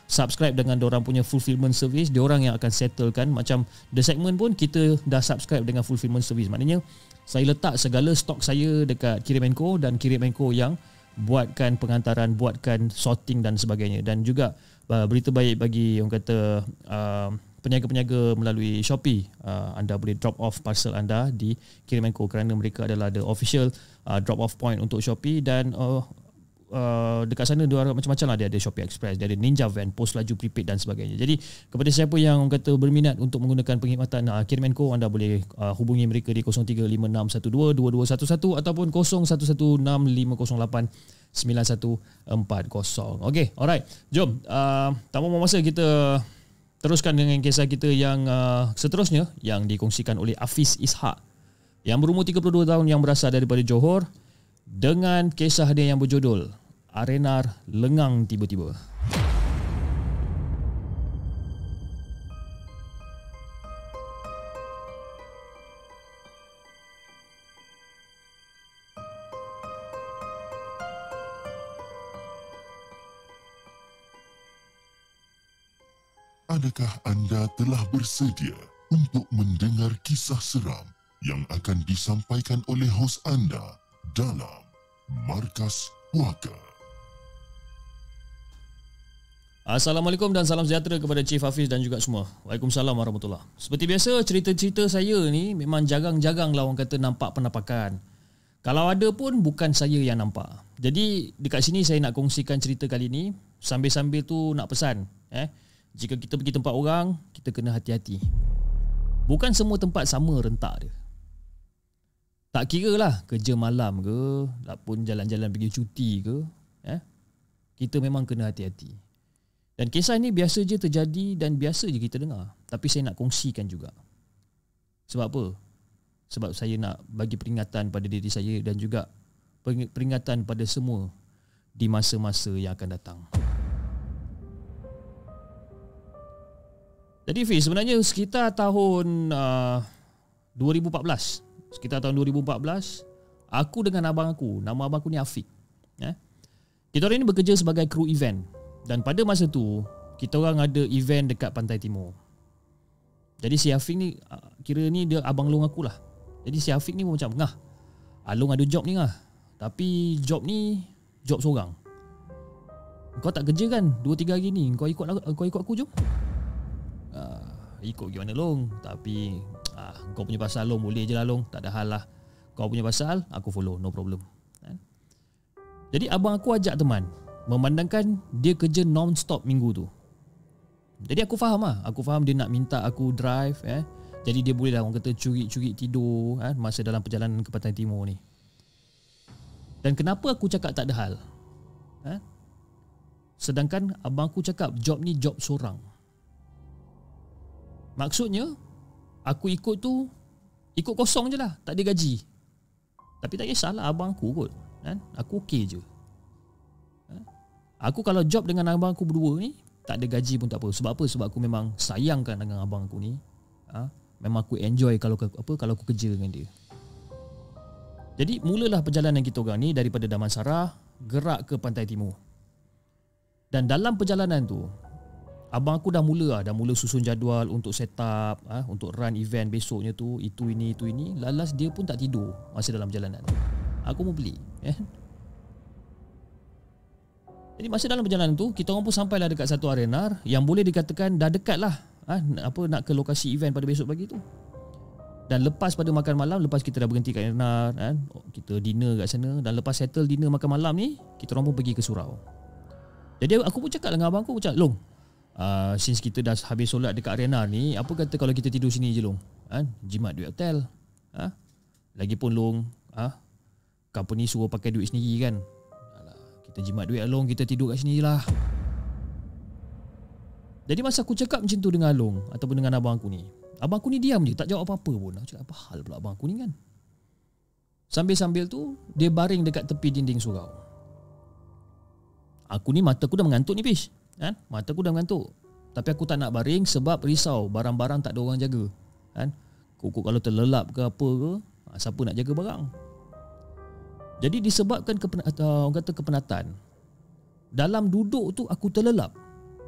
subscribe dengan diorang punya fulfillment service. Diorang yang akan settlekan. Macam The Segment pun kita dah subscribe dengan fulfillment service. Maknanya saya letak segala stok saya dekat Kirimenco, dan Kirimenco yang buatkan penghantaran, buatkan sorting dan sebagainya. Dan juga berita baik bagi orang kata peniaga-peniaga melalui Shopee, anda boleh drop off parcel anda di Kirimenco kerana mereka adalah the official drop off point untuk Shopee. Dan dekat sana dia macam-macam lah, dia ada Shopee Express, dia ada Ninja Van, pos laju prepaid dan sebagainya. Jadi kepada siapa yang orang kata berminat untuk menggunakan perkhidmatan Kirimenco, anda boleh hubungi mereka di 0356122211 ataupun 0116508940. Okey, alright, jom tanpa membuang masa kita teruskan dengan kisah kita yang seterusnya, yang dikongsikan oleh Hafiz Ishak yang berumur 32 tahun, yang berasal daripada Johor, dengan kisah dia yang berjudul Arenar Lengang Tiba-tiba. Adakah anda telah bersedia untuk mendengar kisah seram yang akan disampaikan oleh hos anda dalam Markas Puaka? Assalamualaikum dan salam sejahtera kepada Chief Hafiz dan juga semua. Waalaikumsalam warahmatullahi. Seperti biasa, cerita-cerita saya ni memang jarang-jarang lah orang kata nampak penampakan. Kalau ada pun bukan saya yang nampak. Jadi dekat sini saya nak kongsikan cerita kali ni, sambil-sambil tu nak pesan jika kita pergi tempat orang, kita kena hati-hati. Bukan semua tempat sama rentak dia. Tak kira lah kerja malam ke, ataupun jalan-jalan pergi cuti ke, kita memang kena hati-hati. Dan kisah ni biasa je terjadi dan biasa je kita dengar. Tapi saya nak kongsikan juga. Sebab apa? Sebab saya nak bagi peringatan pada diri saya dan juga peringatan pada semua di masa-masa yang akan datang. Jadi Fiz, sebenarnya sekitar tahun 2014, aku dengan abang aku, nama abang aku ni Afiq, Kita orang ni bekerja sebagai kru event. Dan pada masa tu, kita orang ada event dekat Pantai Timur. Jadi si Afiq ni, kira ni dia abang long aku lah. Jadi si Afiq ni pun macam, ngah, Along ada job ni ngah. Tapi job ni, job seorang. Kau tak kerja kan 2-3 hari ni? Kau ikut aku jom. Ikut gimana Long? Tapi kau punya pasal Long, boleh je lah Long, tak ada hal lah. Kau punya pasal, aku follow, no problem. Jadi abang aku ajak teman, memandangkan dia kerja non-stop minggu tu. Jadi aku faham lah. Aku faham dia nak minta aku drive. Jadi dia boleh lah orang kata curi-curi tidur masa dalam perjalanan ke Pantai Timur ni. Dan kenapa aku cakap tak ada hal? Sedangkan abang aku cakap job ni job seorang. Maksudnya aku ikut tu ikut kosong je lah, tak ada gaji. Tapi tak kisahlah, abang aku kot. Aku okey je. Aku kalau job dengan abang aku berdua ni, tak ada gaji pun tak apa. Sebab apa? Sebab aku memang sayangkan dengan abang aku ni. Memang aku enjoy kalau aku kerja dengan dia. Jadi mulalah perjalanan kita orang ni daripada Damansara gerak ke Pantai Timur. Dan dalam perjalanan tu, abang aku dah mula susun jadual untuk set up, untuk run event besoknya tu, itu ini. Lalas dia pun tak tidur masa dalam perjalanan. Aku mau beli. Jadi masa dalam perjalanan tu, kita orang pun sampailah dekat satu arena yang boleh dikatakan dah dekat lah nak ke lokasi event pada besok pagi tu. Dan lepas pada makan malam, lepas kita dah berhenti kat arena, kita dinner kat sana, dan lepas settle dinner makan malam ni, kita orang pun pergi ke surau. Jadi aku pun cakap dengan abang aku, Long, since kita dah habis solat dekat arena ni, apa kata kalau kita tidur sini je Long? Jimat duit hotel. Lagipun Long, company suruh pakai duit sendiri kan. Kita jimat duit Long, kita tidur kat sini je lah. Jadi masa aku cakap macam tu dengan Long ataupun dengan abang aku ni, abang aku ni diam je, tak jawab apa-apa pun. Aku cakap, apa hal pula abang aku ni kan? Sambil-sambil tu, dia baring dekat tepi dinding surau. Aku ni mata aku dah mengantuk ni Fish. Mata aku dah mengantuk. Tapi aku tak nak baring sebab risau barang-barang tak ada orang jaga. Kukuk kalau terlelap ke apa ke, siapa nak jaga barang? Jadi disebabkan orang kata kepenatan, dalam duduk tu aku terlelap.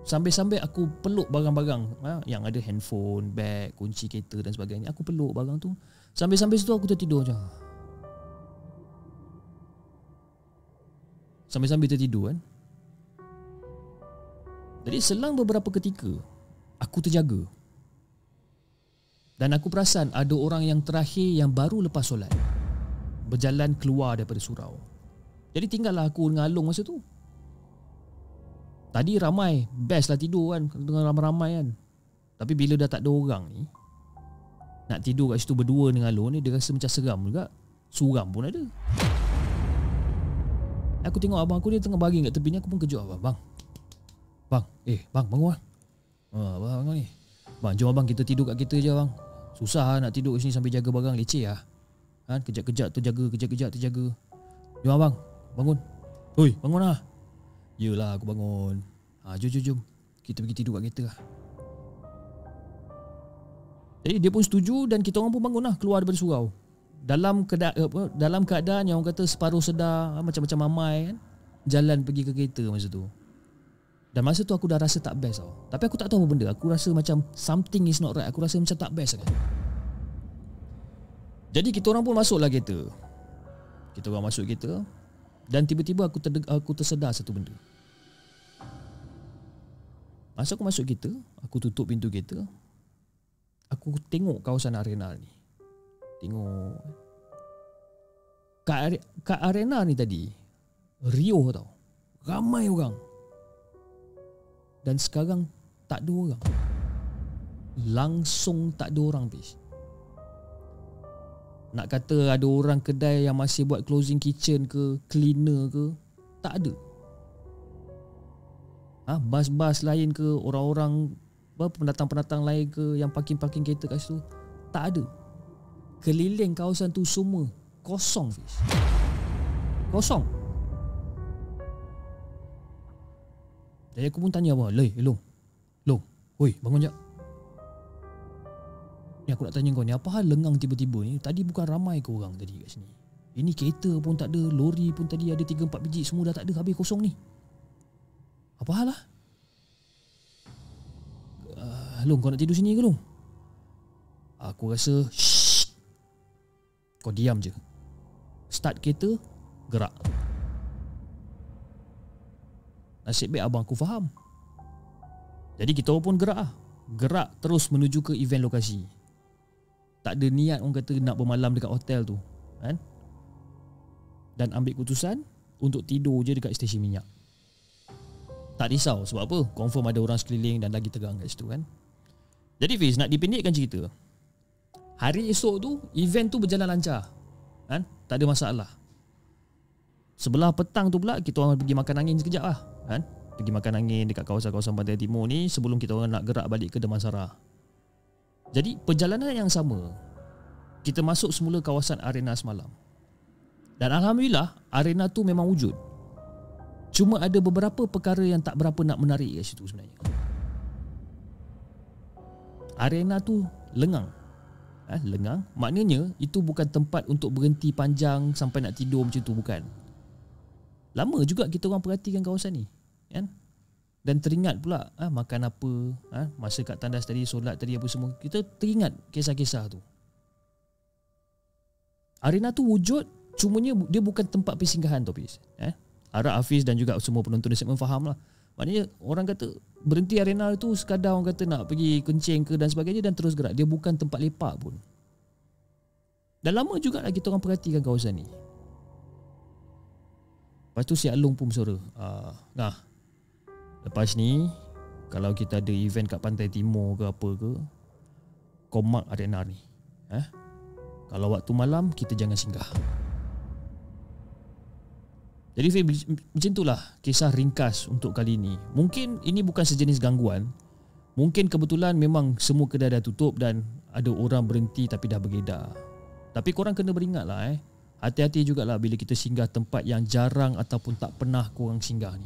Sambil-sambil aku peluk barang-barang yang ada handphone, beg, kunci kereta dan sebagainya. Aku peluk barang tu. Sambil-sambil situ aku tertidur je. Sambil-sambil tertidur kan. Jadi selang beberapa ketika, aku terjaga. Dan aku perasan ada orang yang terakhir yang baru lepas solat berjalan keluar daripada surau. Jadi tinggallah aku dengan Along masa tu. Tadi ramai, best lah tidur kan, dengan ramai-ramai kan. Tapi bila dah tak ada orang ni, nak tidur kat situ berdua dengan Along ni, dia rasa macam seram juga. Suram pun ada. Aku tengok abang aku ni tengah baring kat tepi ni, aku pun kejut. Bang, bang, bangun lah. Abang bangun ni. Bang, jom abang kita tidur kat kita je bang. Susah lah nak tidur kat sini sambil jaga barang, leceh lah. Kejap-kejap terjaga, kejap-kejap terjaga. Jom abang, bangun. Oi, bangun lah. Yelah aku bangun. Jom. Kita pergi tidur kat kereta lah. Jadi dia pun setuju dan kita orang pun bangun lah, keluar daripada surau. Dalam keadaan yang orang kata separuh sedar, macam-macam mamai kan, jalan pergi ke kereta masa tu. Dan masa tu aku dah rasa tak best tau. Tapi aku tak tahu apa benda. Aku rasa macam something is not right. Aku rasa macam tak best kan. Jadi kita orang pun masuklah kereta. Kita orang masuk kereta. Dan tiba-tiba aku tersedar satu benda. Masa aku masuk kereta, aku tutup pintu kereta, aku tengok kawasan arena ni. Tengok kat arena ni tadi riuh tau. Ramai orang. Dan sekarang tak ada orang. Langsung tak ada orang bis. Nak kata ada orang kedai yang masih buat closing kitchen ke, cleaner ke, tak ada. Bas-bas lain ke, orang-orang pendatang-pendatang lain ke yang parking-parking kereta kat situ, tak ada. Keliling kawasan tu semua kosong fish. Kosong. Jadi aku pun tanya abang, Long, hoi bangun jap. Ni aku nak tanya kau ni, apa hal lengang tiba-tiba ni? Tadi bukan ramai ke orang tadi kat sini? Ini kereta pun tak ada, lori pun tadi ada 3-4 biji, semua dah tak ada, habis kosong ni. Apa hal lah? Long, kau nak tidur sini ke Long? Aku rasa shh, kau diam je. Start kereta, gerak. Nasib baik abang aku faham. Jadi kita pun gerak lah. Gerak terus menuju ke event lokasi. Tak ada niat orang kata nak bermalam dekat hotel tu, kan? Dan ambil keputusan untuk tidur je dekat stesen minyak. Tak risau sebab apa? Confirm ada orang sekeliling dan lagi tegang kat situ, kan? Jadi Fiz, nak dipendekkan cerita, hari esok tu event tu berjalan lancar, kan? Tak ada masalah. Sebelah petang tu pula kita orang pergi makan angin sekejap lah, kan? Pergi makan angin dekat kawasan-kawasan Pantai Timur ni sebelum kita orang nak gerak balik ke Damansara. Jadi perjalanan yang sama, kita masuk semula kawasan arena semalam. Dan Alhamdulillah arena tu memang wujud. Cuma ada beberapa perkara yang tak berapa nak menarik kat situ sebenarnya. Arena tu lengang. Lengang maknanya itu bukan tempat untuk berhenti panjang sampai nak tidur macam tu, bukan. Lama juga kita orang perhatikan kawasan ni, kan? Dan teringat pula makan apa, masa kat tandas tadi, solat tadi, apa semua. Kita teringat kisah-kisah tu. Arena tu wujud, cumanya dia bukan tempat persinggahan tu, Hafiz. Harap Hafiz dan juga semua penonton di segmen faham lah. Maknanya orang kata berhenti arena tu sekadar orang kata nak pergi kencing ke dan sebagainya dan terus gerak. Dia bukan tempat lepak pun. Dan lama jugalah kita orang perhatikan kawasan ni. Lepas tu si Along pun bersuara, nah, lepas ni kalau kita ada event kat Pantai Timur ke apa ke, kau mark arena ni. Kalau waktu malam kita jangan singgah. Jadi macam itulah kisah ringkas untuk kali ini. Mungkin ini bukan sejenis gangguan. Mungkin kebetulan memang semua kedai dah tutup dan ada orang berhenti tapi dah bergedar. Tapi korang kena beringatlah hati-hati jugalah bila kita singgah tempat yang jarang ataupun tak pernah korang singgah ni.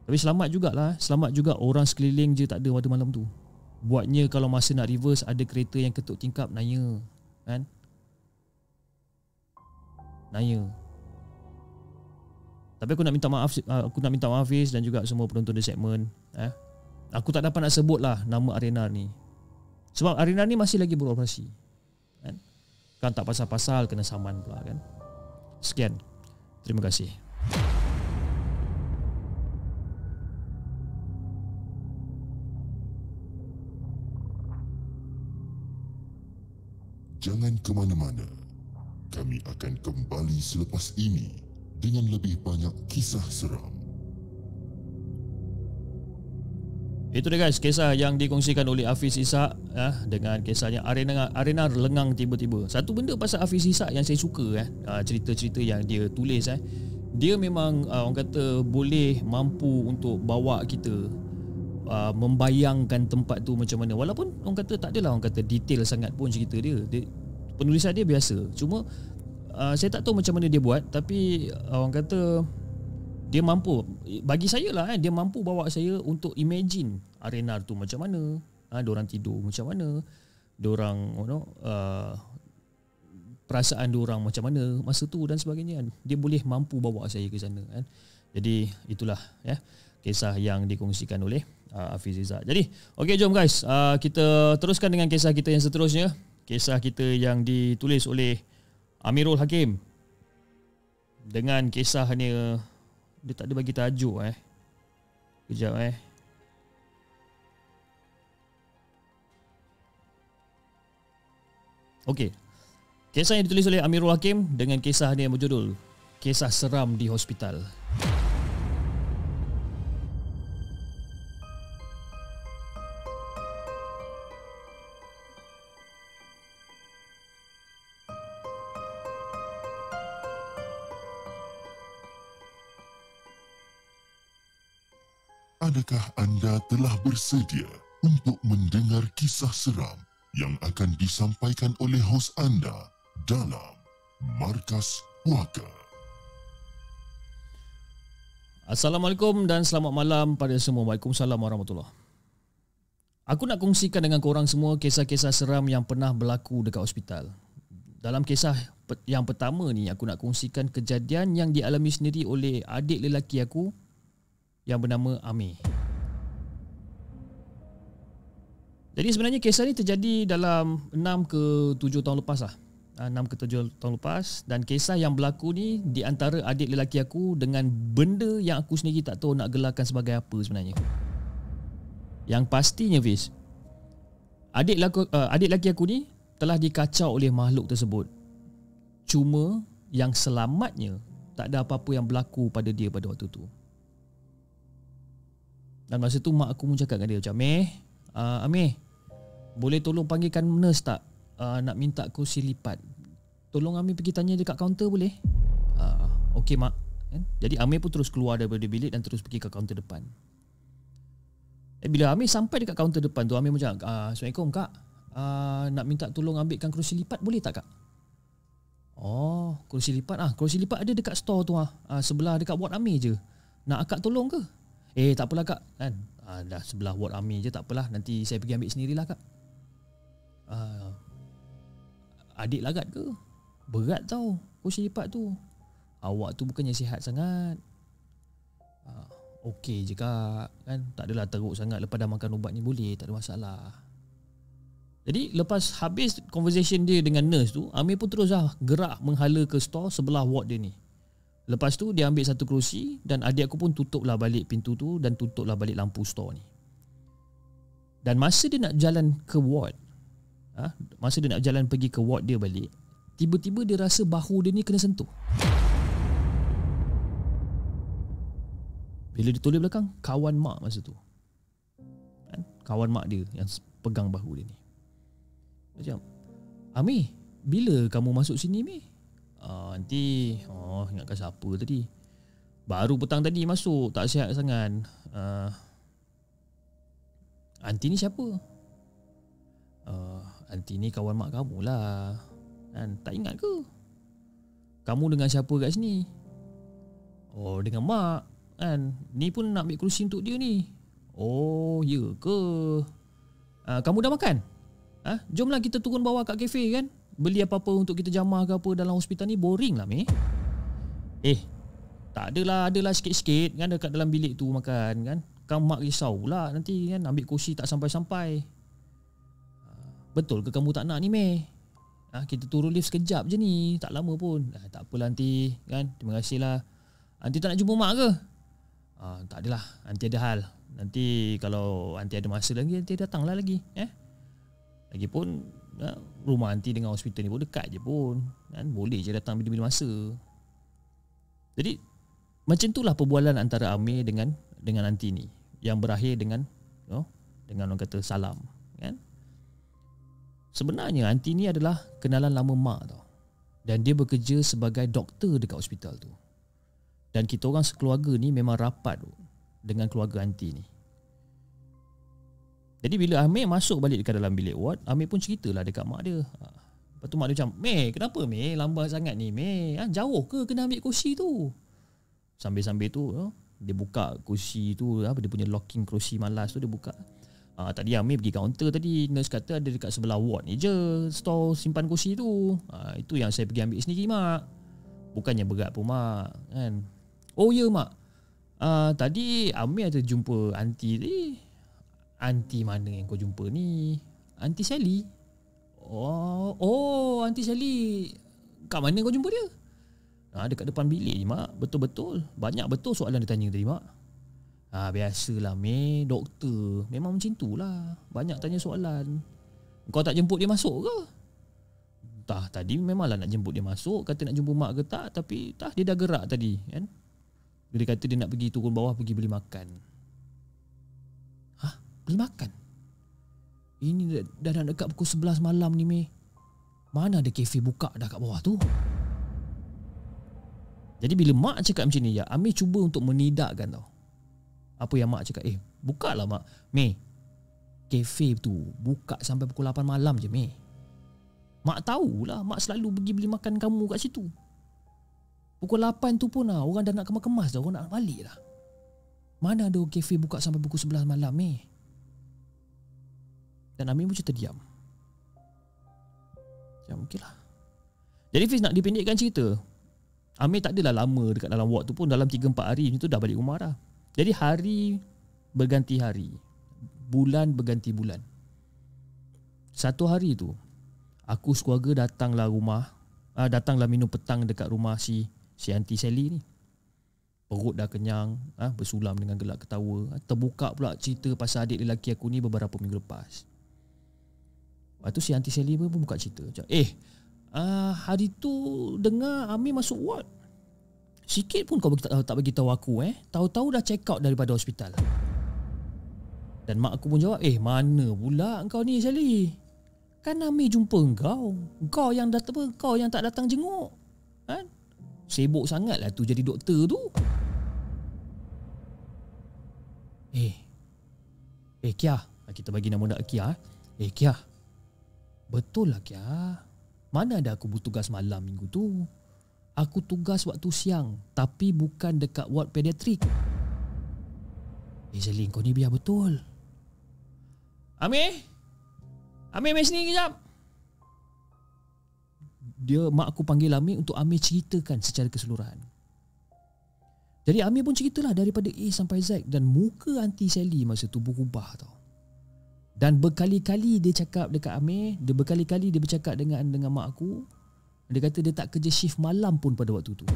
Tapi selamat jugalah. Selamat juga orang sekeliling je tak ada pada malam tu. Buatnya kalau masa nak reverse ada kereta yang ketuk tingkap, naya, kan? Naya. Tapi aku nak minta maaf Fiz dan juga semua penonton di segmen. Aku tak dapat nak sebut lah nama arena ni. Sebab arena ni masih lagi beroperasi. Kan tak pasal-pasal kena saman pula, kan. Sekian. Terima kasih. Jangan ke mana-mana. Kami akan kembali selepas ini dengan lebih banyak kisah seram. Itu dia guys, kisah yang dikongsikan oleh Hafiz Ishak dengan kisahnya arena lengang tiba-tiba. Satu benda pasal Hafiz Ishak yang saya suka cerita-cerita yang dia tulis dia memang orang kata boleh mampu untuk bawa kita membayangkan tempat tu macam mana. Walaupun orang kata tak adalah orang kata detail sangat pun cerita dia penulisan dia biasa. Cuma saya tak tahu macam mana dia buat, tapi orang kata dia mampu, bagi saya lah dia mampu bawa saya untuk imagine arena tu macam mana, diorang tidur macam mana, diorang perasaan diorang macam mana masa tu dan sebagainya. Dia boleh mampu bawa saya ke sana, kan. Jadi itulah kisah yang dikongsikan oleh Hafiz Ishak. Jadi okey, jom guys, kita teruskan dengan kisah kita yang seterusnya. Kisah kita yang ditulis oleh Amirul Hakim. Dengan kisahnya, dia tak ada bagi tajuk Kejap Okey. Kisah yang ditulis oleh Amirul Hakim dengan kisahnya yang berjudul Kisah Seram di Hospital. Adakah anda telah bersedia untuk mendengar kisah seram yang akan disampaikan oleh hos anda dalam Markas Puaka? Assalamualaikum dan selamat malam pada semua. Waalaikumsalam warahmatullahi. Aku nak kongsikan dengan korang semua kisah-kisah seram yang pernah berlaku dekat hospital. dalam kisah yang pertama ni, aku nak kongsikan kejadian yang dialami sendiri oleh adik lelaki aku yang bernama Amir. Jadi sebenarnya kisah ni terjadi dalam 6 ke 7 tahun lepas lah. 6 ke 7 tahun lepas. Dan kisah yang berlaku ni di antara adik lelaki aku dengan benda yang aku sendiri tak tahu nak gelarkan sebagai apa sebenarnya. Yang pastinya Fiz, adik lelaki aku ni telah dikacau oleh makhluk tersebut. Cuma yang selamatnya tak ada apa-apa yang berlaku pada dia pada waktu tu. Dan masa tu mak aku pun cakap dengan dia macam, Amir, boleh tolong panggilkan nurse tak? Nak minta kursi lipat. Tolong Amir pergi tanya dekat kaunter boleh? Okey mak. Jadi Amir pun terus keluar daripada bilik dan terus pergi ke kaunter depan. Bila Amir sampai dekat kaunter depan tu, Amir macam, Assalamualaikum kak, nak minta tolong ambilkan kerusi lipat boleh tak kak? Oh, kerusi lipat. Kerusi lipat ada dekat store tu sebelah dekat ward Amir je. Nak akak tolong ke? Tak apalah kak kan. Dah sebelah ward Amir je, tak apalah, nanti saya pergi ambil sendirilah kak. Adik lagat ke? Berat tau kerusi lipat tu. Awak tu bukannya sihat sangat. Okey je kak kan, tak adalah teruk sangat, lepas dah makan ubat ni boleh, tak ada masalah. Jadi lepas habis conversation dia dengan nurse tu, Amir pun terus gerak menghala ke store sebelah ward dia ni. Lepas tu dia ambil satu kerusi dan adik aku pun tutuplah balik pintu tu dan tutuplah balik lampu store ni. Dan masa dia nak jalan ke ward, masa dia nak jalan pergi ke ward dia balik, tiba-tiba dia rasa bahu dia ni kena sentuh. Bila dia toleh belakang, kawan mak masa tu, kawan mak dia yang pegang bahu dia ni macam, Amir, bila kamu masuk sini Mi? Nanti ingatkan siapa tadi, baru petang tadi masuk, tak sihat sangat. Aunty ni siapa? Aunty ni kawan mak kamu lah kan, tak ingat ke? Kamu dengan siapa kat sini? Oh, dengan mak kan, ni pun nak ambil kerusi untuk dia ni. Oh, ya ke? Kamu dah makan? Jomlah kita turun bawah kat kafe kan, beli apa-apa untuk kita jamah ke apa dalam hospital ni, boring lah Mi. Tak adalah sikit-sikit kan dekat dalam bilik tu makan kan. Kan mak risau pula nanti kan, ambil kursi tak sampai-sampai. Betul ke kamu tak nak ni Mi? Kita turun lift sekejap je ni, tak lama pun. Tak apalah nanti kan, terima kasih lah. Nanti tak nak jumpa mak ke? Tak adalah, nanti ada hal. Nanti kalau nanti ada masa lagi, nanti datanglah lagi. Lagipun rumah aunty dengan hospital ni pun dekat je pun kan, boleh je datang bila-bila masa. Jadi macam itulah perbualan antara Amir dengan aunty ni, yang berakhir dengan dengan orang kata salam kan. Sebenarnya aunty ni adalah kenalan lama mak tau, dan dia bekerja sebagai doktor dekat hospital tu. Dan kita orang sekeluarga ni memang rapat dengan keluarga aunty ni. Jadi bila Amir masuk balik dekat dalam bilik ward, Amir pun ceritalah dekat mak dia. Lepas tu mak dia macam, kenapa lambat sangat ni jauh ke kena ambil kursi tu? Sambil-sambil tu dia buka kursi tu, dia punya locking kursi malas tu dia buka. Tadi Amir pergi kaunter tadi, nurse kata ada dekat sebelah ward ni je store simpan kursi tu. Itu yang saya pergi ambil sendiri mak. Bukannya berat pun mak kan. Oh ya mak, tadi Amir ada jumpa aunty tadi. Aunty mana yang kau jumpa ni? Aunty Sally. Oh Aunty Sally. Kat mana kau jumpa dia? Dekat depan bilik ni mak. Betul-betul, banyak betul soalan dia tanya tadi mak. Biasalah doktor memang macam itulah, banyak tanya soalan. Kau tak jemput dia masuk ke? Tadi memanglah nak jemput dia masuk, kata nak jumpa mak ke tak, tapi dia dah gerak tadi kan. Dia kata dia nak pergi turun bawah pergi beli makan. Beli makan? Ini dah nak dekat pukul 11 malam ni mana ada kafe buka dah kat bawah tu. Jadi bila mak cakap macam ni, Amir cuba untuk menidakkan tau apa yang mak cakap. Buka lah mak. Kafe tu buka sampai pukul 8 malam je Mak tahulah, mak selalu pergi beli makan kamu kat situ. Pukul 8 tu pun orang dah nak kemas-kemas dah, orang nak balik dah. Mana ada kafe buka sampai pukul 11 malam Dan Amir macam terdiam. Macam okey lah, Jadi Fiz, nak dipendekkan cerita, Amir tak adalah lama dekat dalam ward tu pun, dalam 3-4 hari macam tu dah balik rumah dah. Jadi hari berganti hari, bulan berganti bulan. Satu hari tu aku sekeluarga datanglah minum petang dekat rumah si Aunty Sally ni. Perut dah kenyang, bersulam dengan gelak ketawa. Terbuka pula cerita pasal adik lelaki aku ni beberapa minggu lepas. Lepas tu si Aunty Sally pun buka cerita. Hari tu dengar Amir masuk ward. Sikit pun kau tak bagi tahu aku. Tahu-tahu dah check out daripada hospital. Dan mak aku pun jawab, mana pula kau ni Sally? Kan Amir jumpa kau. Kau yang tak datang jenguk. Kan? Sibuk sangatlah tu jadi doktor tu. Kia, kita bagi nama nak Kia. Kia, betul lah Kia. Mana ada aku bertugas malam minggu tu. Aku tugas waktu siang, tapi bukan dekat ward pediatrik. Sally, kau ni biar betul. Amir main sini kejap. Mak aku panggil Amir untuk Amir ceritakan secara keseluruhan. Jadi Amir pun ceritalah daripada A sampai Z. Dan muka Aunty Sally masa tu berubah tau. Dan berkali-kali dia cakap dekat Amir, dia berkali-kali dia bercakap dengan mak aku. Dia kata dia tak kerja shift malam pun pada waktu tu.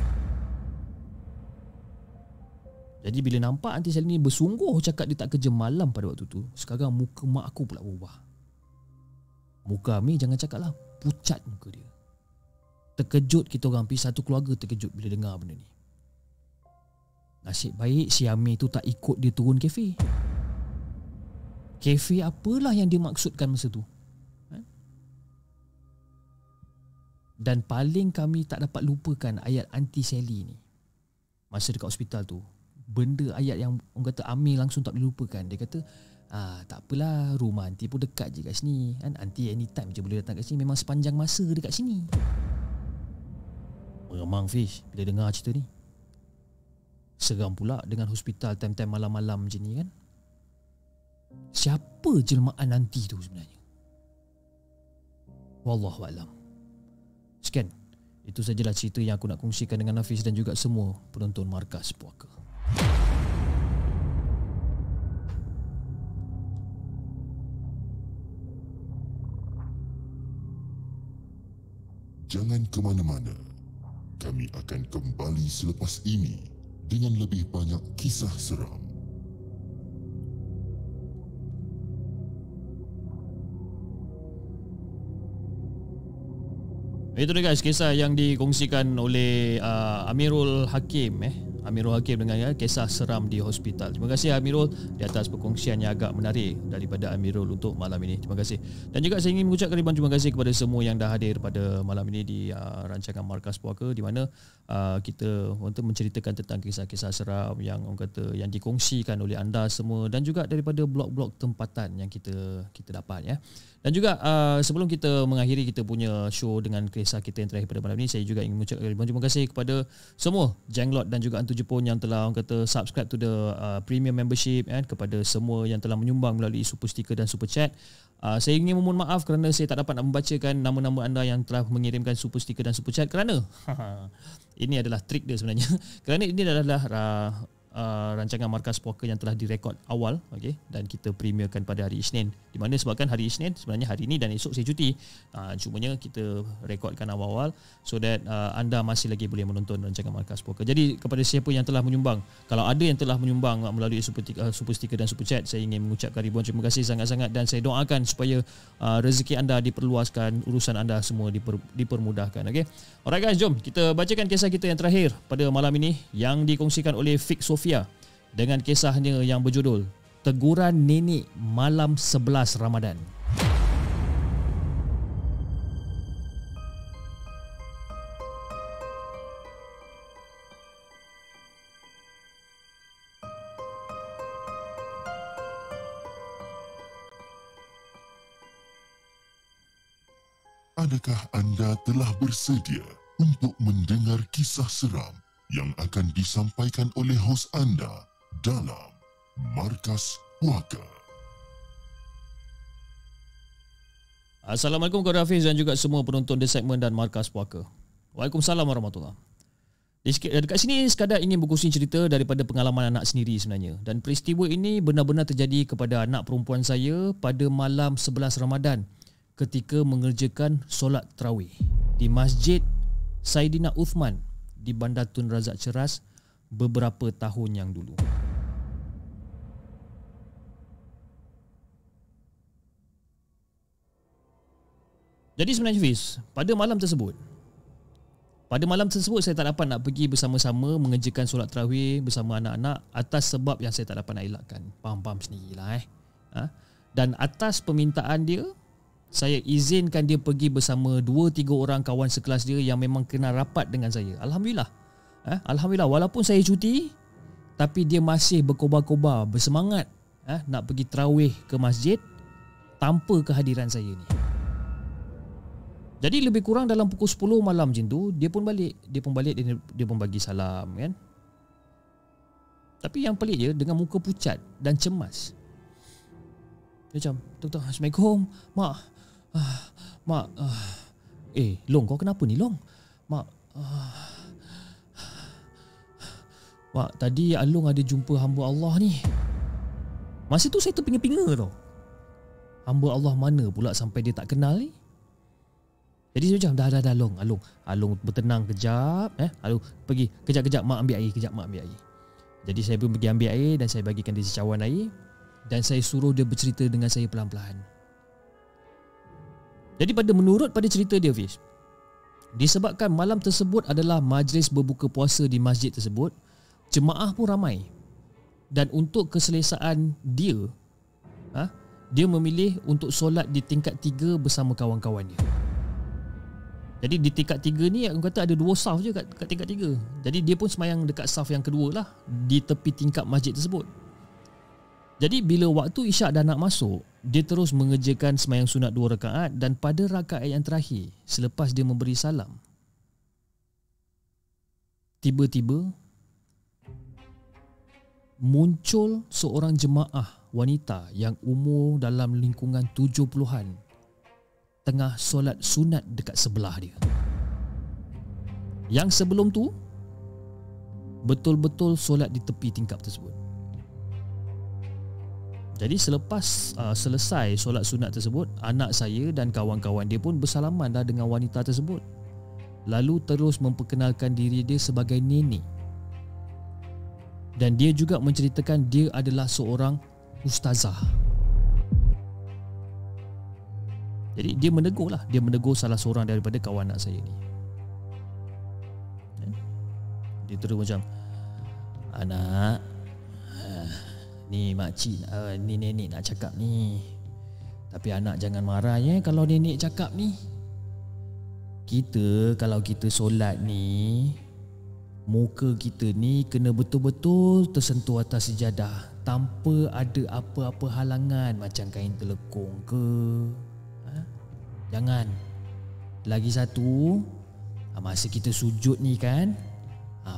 Jadi bila nampak Aunty Sally ni bersungguh cakap dia tak kerja malam pada waktu tu, sekarang muka mak aku pula berubah. Muka Amir jangan cakap lah, pucat muka dia. Terkejut kita orang, satu keluarga terkejut bila dengar benda ni. Nasib baik si Amir tu tak ikut dia turun kafe. Kafe apalah yang dia maksudkan masa tu. Dan paling kami tak dapat lupakan ayat Aunty Sally ni. Masa dekat hospital tu, benda ayat yang orang kata Amir langsung tak boleh lupakan. Dia kata, tak apalah, rumah Aunty pun dekat je kat sini kan. Aunty anytime je boleh datang kat sini. Memang sepanjang masa dekat sini. Meremang Fish bila dengar cerita ni. Seram pula dengan hospital time-time malam-malam macam ni kan. Siapa jelmaan Aunty tu sebenarnya? Wallahualam. Sekian, itu sajalah cerita yang aku nak kongsikan dengan Hafiz dan juga semua penonton Markas Puaka. Jangan ke mana-mana. Kami akan kembali selepas ini dengan lebih banyak kisah seram. Itu dia guys, kisah yang dikongsikan oleh Amirul Hakim Amirul Hakim dengan kisah seram di hospital. Terima kasih Amirul di atas perkongsian yang agak menarik daripada Amirul untuk malam ini. Terima kasih. Dan juga saya ingin mengucapkan ribuan terima kasih kepada semua yang dah hadir pada malam ini di rancangan Markas Puaka, di mana kita untuk menceritakan tentang kisah-kisah seram yang orang kata yang dikongsikan oleh anda semua dan juga daripada blog-blog tempatan yang kita dapat ya. Dan juga sebelum kita mengakhiri kita punya show dengan kisah kita yang terakhir pada malam ini, saya juga ingin mengucapkan ribuan terima kasih kepada semua Jenglot dan juga Hantu Jepun yang telah orang kata subscribe to the premium membership kepada semua yang telah menyumbang melalui super sticker dan super chat. Saya ingin memohon maaf kerana saya tak dapat nak membacakan nama-nama anda yang telah mengirimkan super sticker dan super chat kerana ini adalah trik dia sebenarnya. Kerana ini adalah rancangan Markas Puaka yang telah direkod awal, okey, dan kita premierkan pada hari Isnin. Di mana sebabkan hari Isnin sebenarnya hari ini dan esok saya cuti. Cumanya kita rekodkan awal-awal so that anda masih lagi boleh menonton rancangan Markas Puaka. Jadi kepada siapa yang telah menyumbang, kalau ada yang telah menyumbang melalui super sticker dan super chat, saya ingin mengucapkan ribuan terima kasih sangat-sangat dan saya doakan supaya rezeki anda diperluaskan, urusan anda semua dipermudahkan, okey. Alright guys, jom kita bacakan kisah kita yang terakhir pada malam ini yang dikongsikan oleh Fik Sofia dengan kisahnya yang berjudul Teguran Nenek Malam 11 Ramadan. Adakah anda telah bersedia untuk mendengar kisah seram yang akan disampaikan oleh hos anda dalam Markas Puaka? Assalamualaikum kepada Hafiz dan juga semua penonton The Segment dan Markas Puaka. Waalaikumsalam warahmatullahi. Dekat sini sekadar ingin berkongsi cerita daripada pengalaman anak sendiri sebenarnya. Dan peristiwa ini benar-benar terjadi kepada anak perempuan saya pada malam 11 Ramadan ketika mengerjakan solat tarawih di Masjid Saidina Uthman di Bandar Tun Razak Ceras beberapa tahun yang dulu. Jadi sebenarnya Fiz, pada malam tersebut saya tak dapat nak pergi bersama-sama mengerjakan solat tarawih bersama anak-anak atas sebab yang saya tak dapat nak elakkan. Faham sendirilah Dan atas permintaan dia, saya izinkan dia pergi bersama 2-3 orang kawan sekelas dia yang memang kenal rapat dengan saya. Alhamdulillah. Alhamdulillah, walaupun saya cuti, tapi dia masih berkobar-kobar, bersemangat nak pergi tarawih ke masjid tanpa kehadiran saya ni. Jadi lebih kurang dalam pukul 10 malam macam tu, dia pun balik dan dia pun bagi salam kan. Tapi yang pelik je, dengan muka pucat dan cemas. Dia macam, "Tuan, Assalamualaikum, Mak. Mak, Long, kau kenapa ni, Long? Mak, Mak, tadi Along ada jumpa hamba Allah ni." Masa tu saya terpinga-pinga tau. Hamba Allah mana pula sampai dia tak kenal ni? Jadi saya macam, dah Along bertenang kejap, Along pergi kejap mak ambil air, Jadi saya pun pergi ambil air dan saya bagikan dia secawan air dan saya suruh dia bercerita dengan saya pelan-pelan. Jadi menurut cerita dia, Fiz, disebabkan malam tersebut adalah majlis berbuka puasa di masjid tersebut, jemaah pun ramai. Dan untuk keselesaan dia, dia memilih untuk solat di tingkat 3 bersama kawan-kawan dia. Jadi di tingkat 3 ni aku kata ada 2 saf je kat tingkat 3. Jadi dia pun semayang dekat saf yang kedua lah, di tepi tingkap masjid tersebut. Jadi bila waktu isyak dah nak masuk, dia terus mengerjakan semayang sunat 2 rakaat dan pada rakaat yang terakhir selepas dia memberi salam, tiba-tiba muncul seorang jemaah wanita yang umur dalam lingkungan 70-an tengah solat sunat dekat sebelah dia. Yang sebelum tu betul-betul solat di tepi tingkap tersebut. Jadi selepas selesai solat sunat tersebut, anak saya dan kawan-kawan dia pun bersalaman dah dengan wanita tersebut. Lalu terus memperkenalkan diri dia sebagai nenek. Dan dia juga menceritakan dia adalah seorang ustazah. Jadi dia menegur salah seorang daripada kawan anak saya ni. Dia terus macam, "Anak, ni makcik, ni nenek nak cakap ni. Tapi anak jangan marah ya kalau nenek cakap ni. Kalau kita solat ni, muka kita ni kena betul-betul tersentuh atas sejadah tanpa ada apa-apa halangan macam kain telekung ke. Jangan. Lagi satu, masa kita sujud ni kan,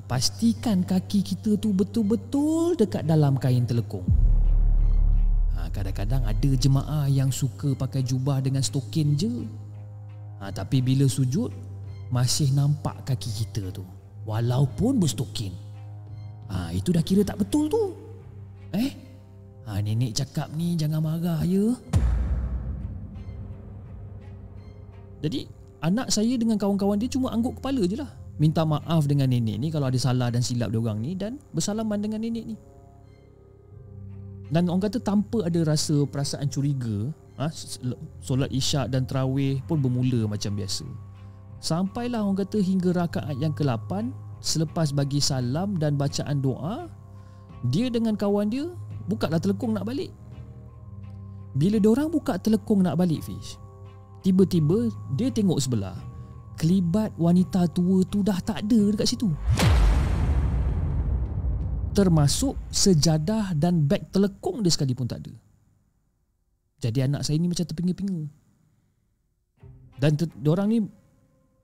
pastikan kaki kita tu betul-betul dekat dalam kain telekung. Kadang-kadang ada jemaah yang suka pakai jubah dengan stokin je. Tapi bila sujud, masih nampak kaki kita tu walaupun berstokin. Itu dah kira tak betul tu. Nenek cakap ni jangan marah ya. Jadi anak saya dengan kawan-kawan dia cuma angguk kepala je lah, minta maaf dengan nenek ni kalau ada salah dan silap diorang ni, dan bersalaman dengan nenek ni. Dan orang kata tanpa ada rasa perasaan curiga, solat isyak dan tarawih pun bermula macam biasa. Sampailah orang kata hingga rakaat yang ke-8, selepas bagi salam dan bacaan doa, dia dengan kawan dia bukalah telekung nak balik. Bila diorang buka telekung nak balik, Fish, tiba-tiba dia tengok sebelah, kelibat wanita tua tu dah tak ada dekat situ. Termasuk sejadah dan beg telekung dia sekali pun tak ada. Jadi anak saya ni macam terpinga-pinga. Dan diorang ni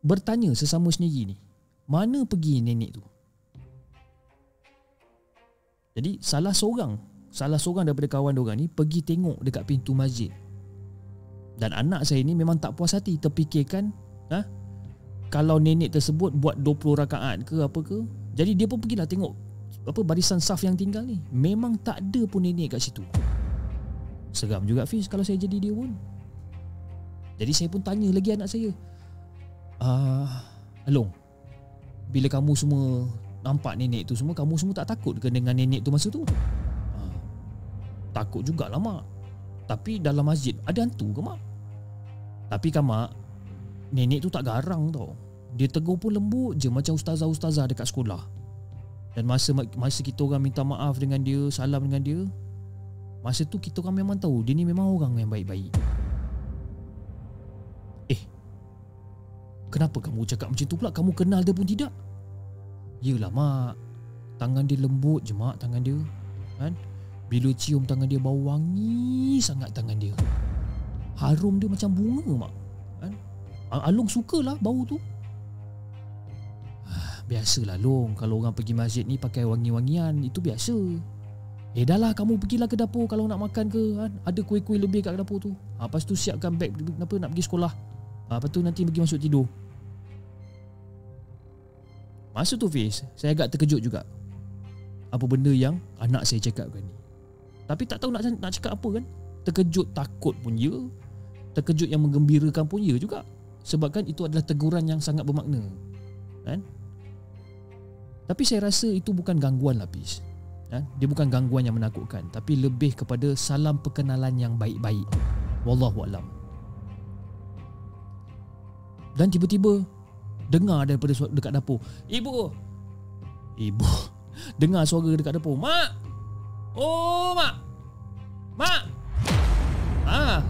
bertanya sesama sendiri ni, mana pergi nenek tu? Jadi salah seorang daripada kawan diorang ni pergi tengok dekat pintu masjid. Dan anak saya ni memang tak puas hati, terfikirkan kalau nenek tersebut buat 20 rakaat ke apa ke. Jadi dia pun pergilah tengok barisan saf yang tinggal ni. Memang tak ada pun nenek kat situ. Seram juga Fiz kalau saya jadi dia pun. Jadi saya pun tanya lagi anak saya, Along, bila kamu semua nampak nenek tu semua, kamu semua tak takut ke dengan nenek tu masa tu? Takut jugalah mak. Tapi dalam masjid ada hantu ke mak? Tapi kan mak, nenek tu tak garang tau. Dia tegur pun lembut je macam ustazah-ustazah dekat sekolah. Dan masa kita orang minta maaf dengan dia, salam dengan dia, masa tu kita orang memang tahu dia ni memang orang yang baik-baik. Kenapa kamu cakap macam tu pula? Kamu kenal dia pun tidak? Yelah mak, tangan dia lembut je mak, tangan dia kan? Bila cium tangan dia bau wangi sangat tangan dia. Harum dia macam bunga mak kan? Along sukalah bau tu. Biasalah Long, kalau orang pergi masjid ni pakai wangi-wangian, itu biasa. Dah lah, kamu pergilah ke dapur kalau nak makan ke kan? Ada kuih-kuih lebih kat dapur tu. Lepas tu siapkan beg nak pergi sekolah. Lepas tu nanti pergi masuk tidur. Masa tu Fiz, saya agak terkejut juga apa benda yang anak saya cakapkan ni. Tapi tak tahu nak cakap apa kan. Terkejut, takut pun ya, terkejut yang menggembirakan pun ya juga. Sebab kan itu adalah teguran yang sangat bermakna kan? Tapi saya rasa itu bukan gangguan lah Fiz kan? Dia bukan gangguan yang menakutkan, tapi lebih kepada salam perkenalan yang baik-baik. Wallahualam. Dan tiba-tiba dengar daripada dekat dapur, Ibu dengar suara dekat dapur, Mak. Oh mak.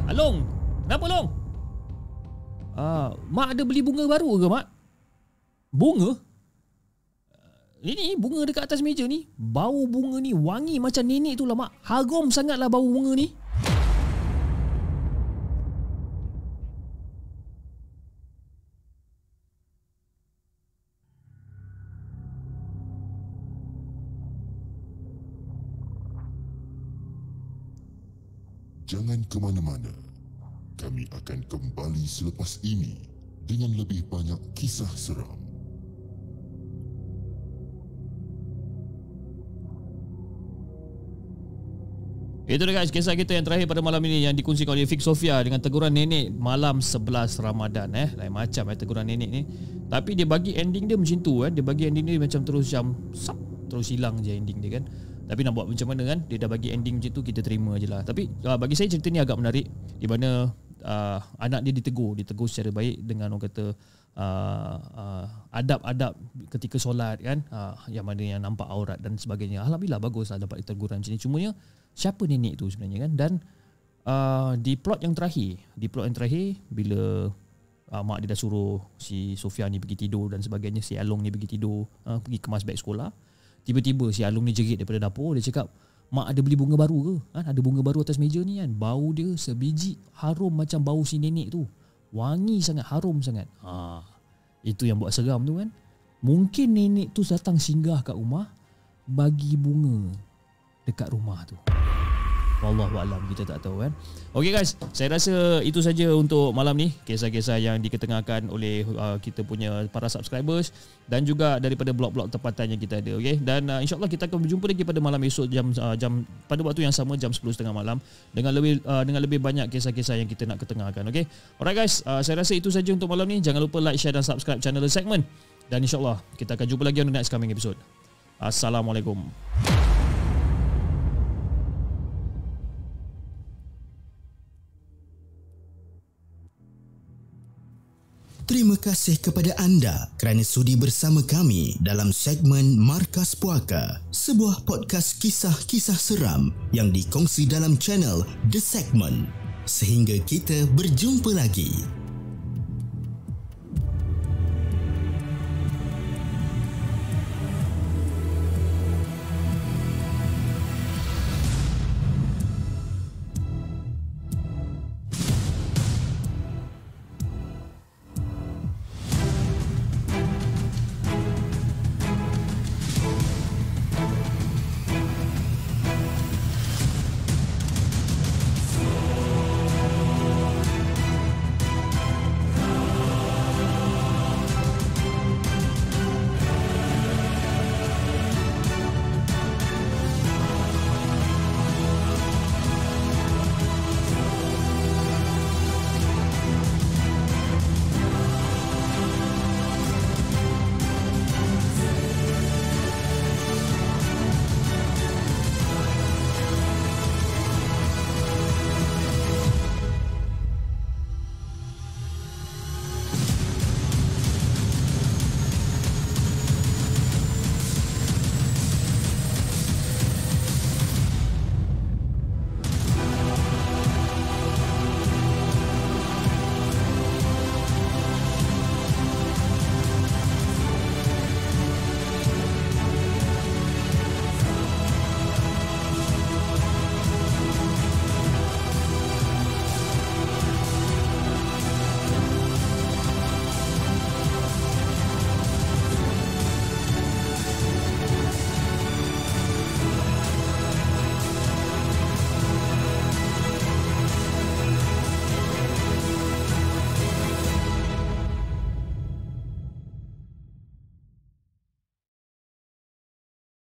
Along, kenapa Long? Mak ada beli bunga baru ke mak? Bunga? Ini bunga dekat atas meja ni. Bau bunga ni wangi macam nenek tu lah mak. Harum sangatlah bau bunga ni. Jangan ke mana-mana. Kami akan kembali selepas ini dengan lebih banyak kisah seram. Itu dia guys, kisah kita yang terakhir pada malam ini yang dikongsikan oleh Fik Sofia dengan teguran nenek malam 11 Ramadan. Lain macam teguran nenek ni. Tapi dia bagi ending dia macam tu Dia bagi ending dia macam terus terus hilang je ending dia kan. Tapi nak buat macam mana kan, dia dah bagi ending macam tu, kita terima je lah. Tapi bagi saya cerita ni agak menarik, di mana anak dia ditegur secara baik dengan orang kata adab-adab ketika solat kan, yang mana yang nampak aurat dan sebagainya. Alhamdulillah baguslah dapat teguran macam ni. Cumanya siapa nenek tu sebenarnya kan. Dan di plot yang terakhir bila mak dia dah suruh si Sofia ni pergi tidur dan sebagainya, si Along ni pergi tidur, pergi kemas beg sekolah. Tiba-tiba si Along ni jerit daripada dapur. Dia cakap, mak ada beli bunga baru ke? Ada bunga baru atas meja ni kan. Bau dia sebiji harum macam bau si nenek tu. Wangi sangat, harum sangat. Itu yang buat seram tu kan. Mungkin nenek tu datang singgah kat rumah, bagi bunga dekat rumah tu. Wallahualam, kita tak tahu kan. Okey guys, saya rasa itu saja untuk malam ni, kisah-kisah yang diketengahkan oleh kita punya para subscribers dan juga daripada blog-blog tempatan yang kita ada. Okey, dan insya-Allah kita akan berjumpa lagi pada malam esok jam pada waktu yang sama, jam 10.30 malam dengan lebih banyak kisah-kisah yang kita nak ketengahkan. Okey. Alright guys, saya rasa itu saja untuk malam ni. Jangan lupa like, share dan subscribe channel The Segment, dan insya-Allah kita akan jumpa lagi on the next coming episode. Assalamualaikum. Terima kasih kepada anda kerana sudi bersama kami dalam segmen Markas Puaka, sebuah podcast kisah-kisah seram yang dikongsi dalam channel The Segment. Sehingga kita berjumpa lagi.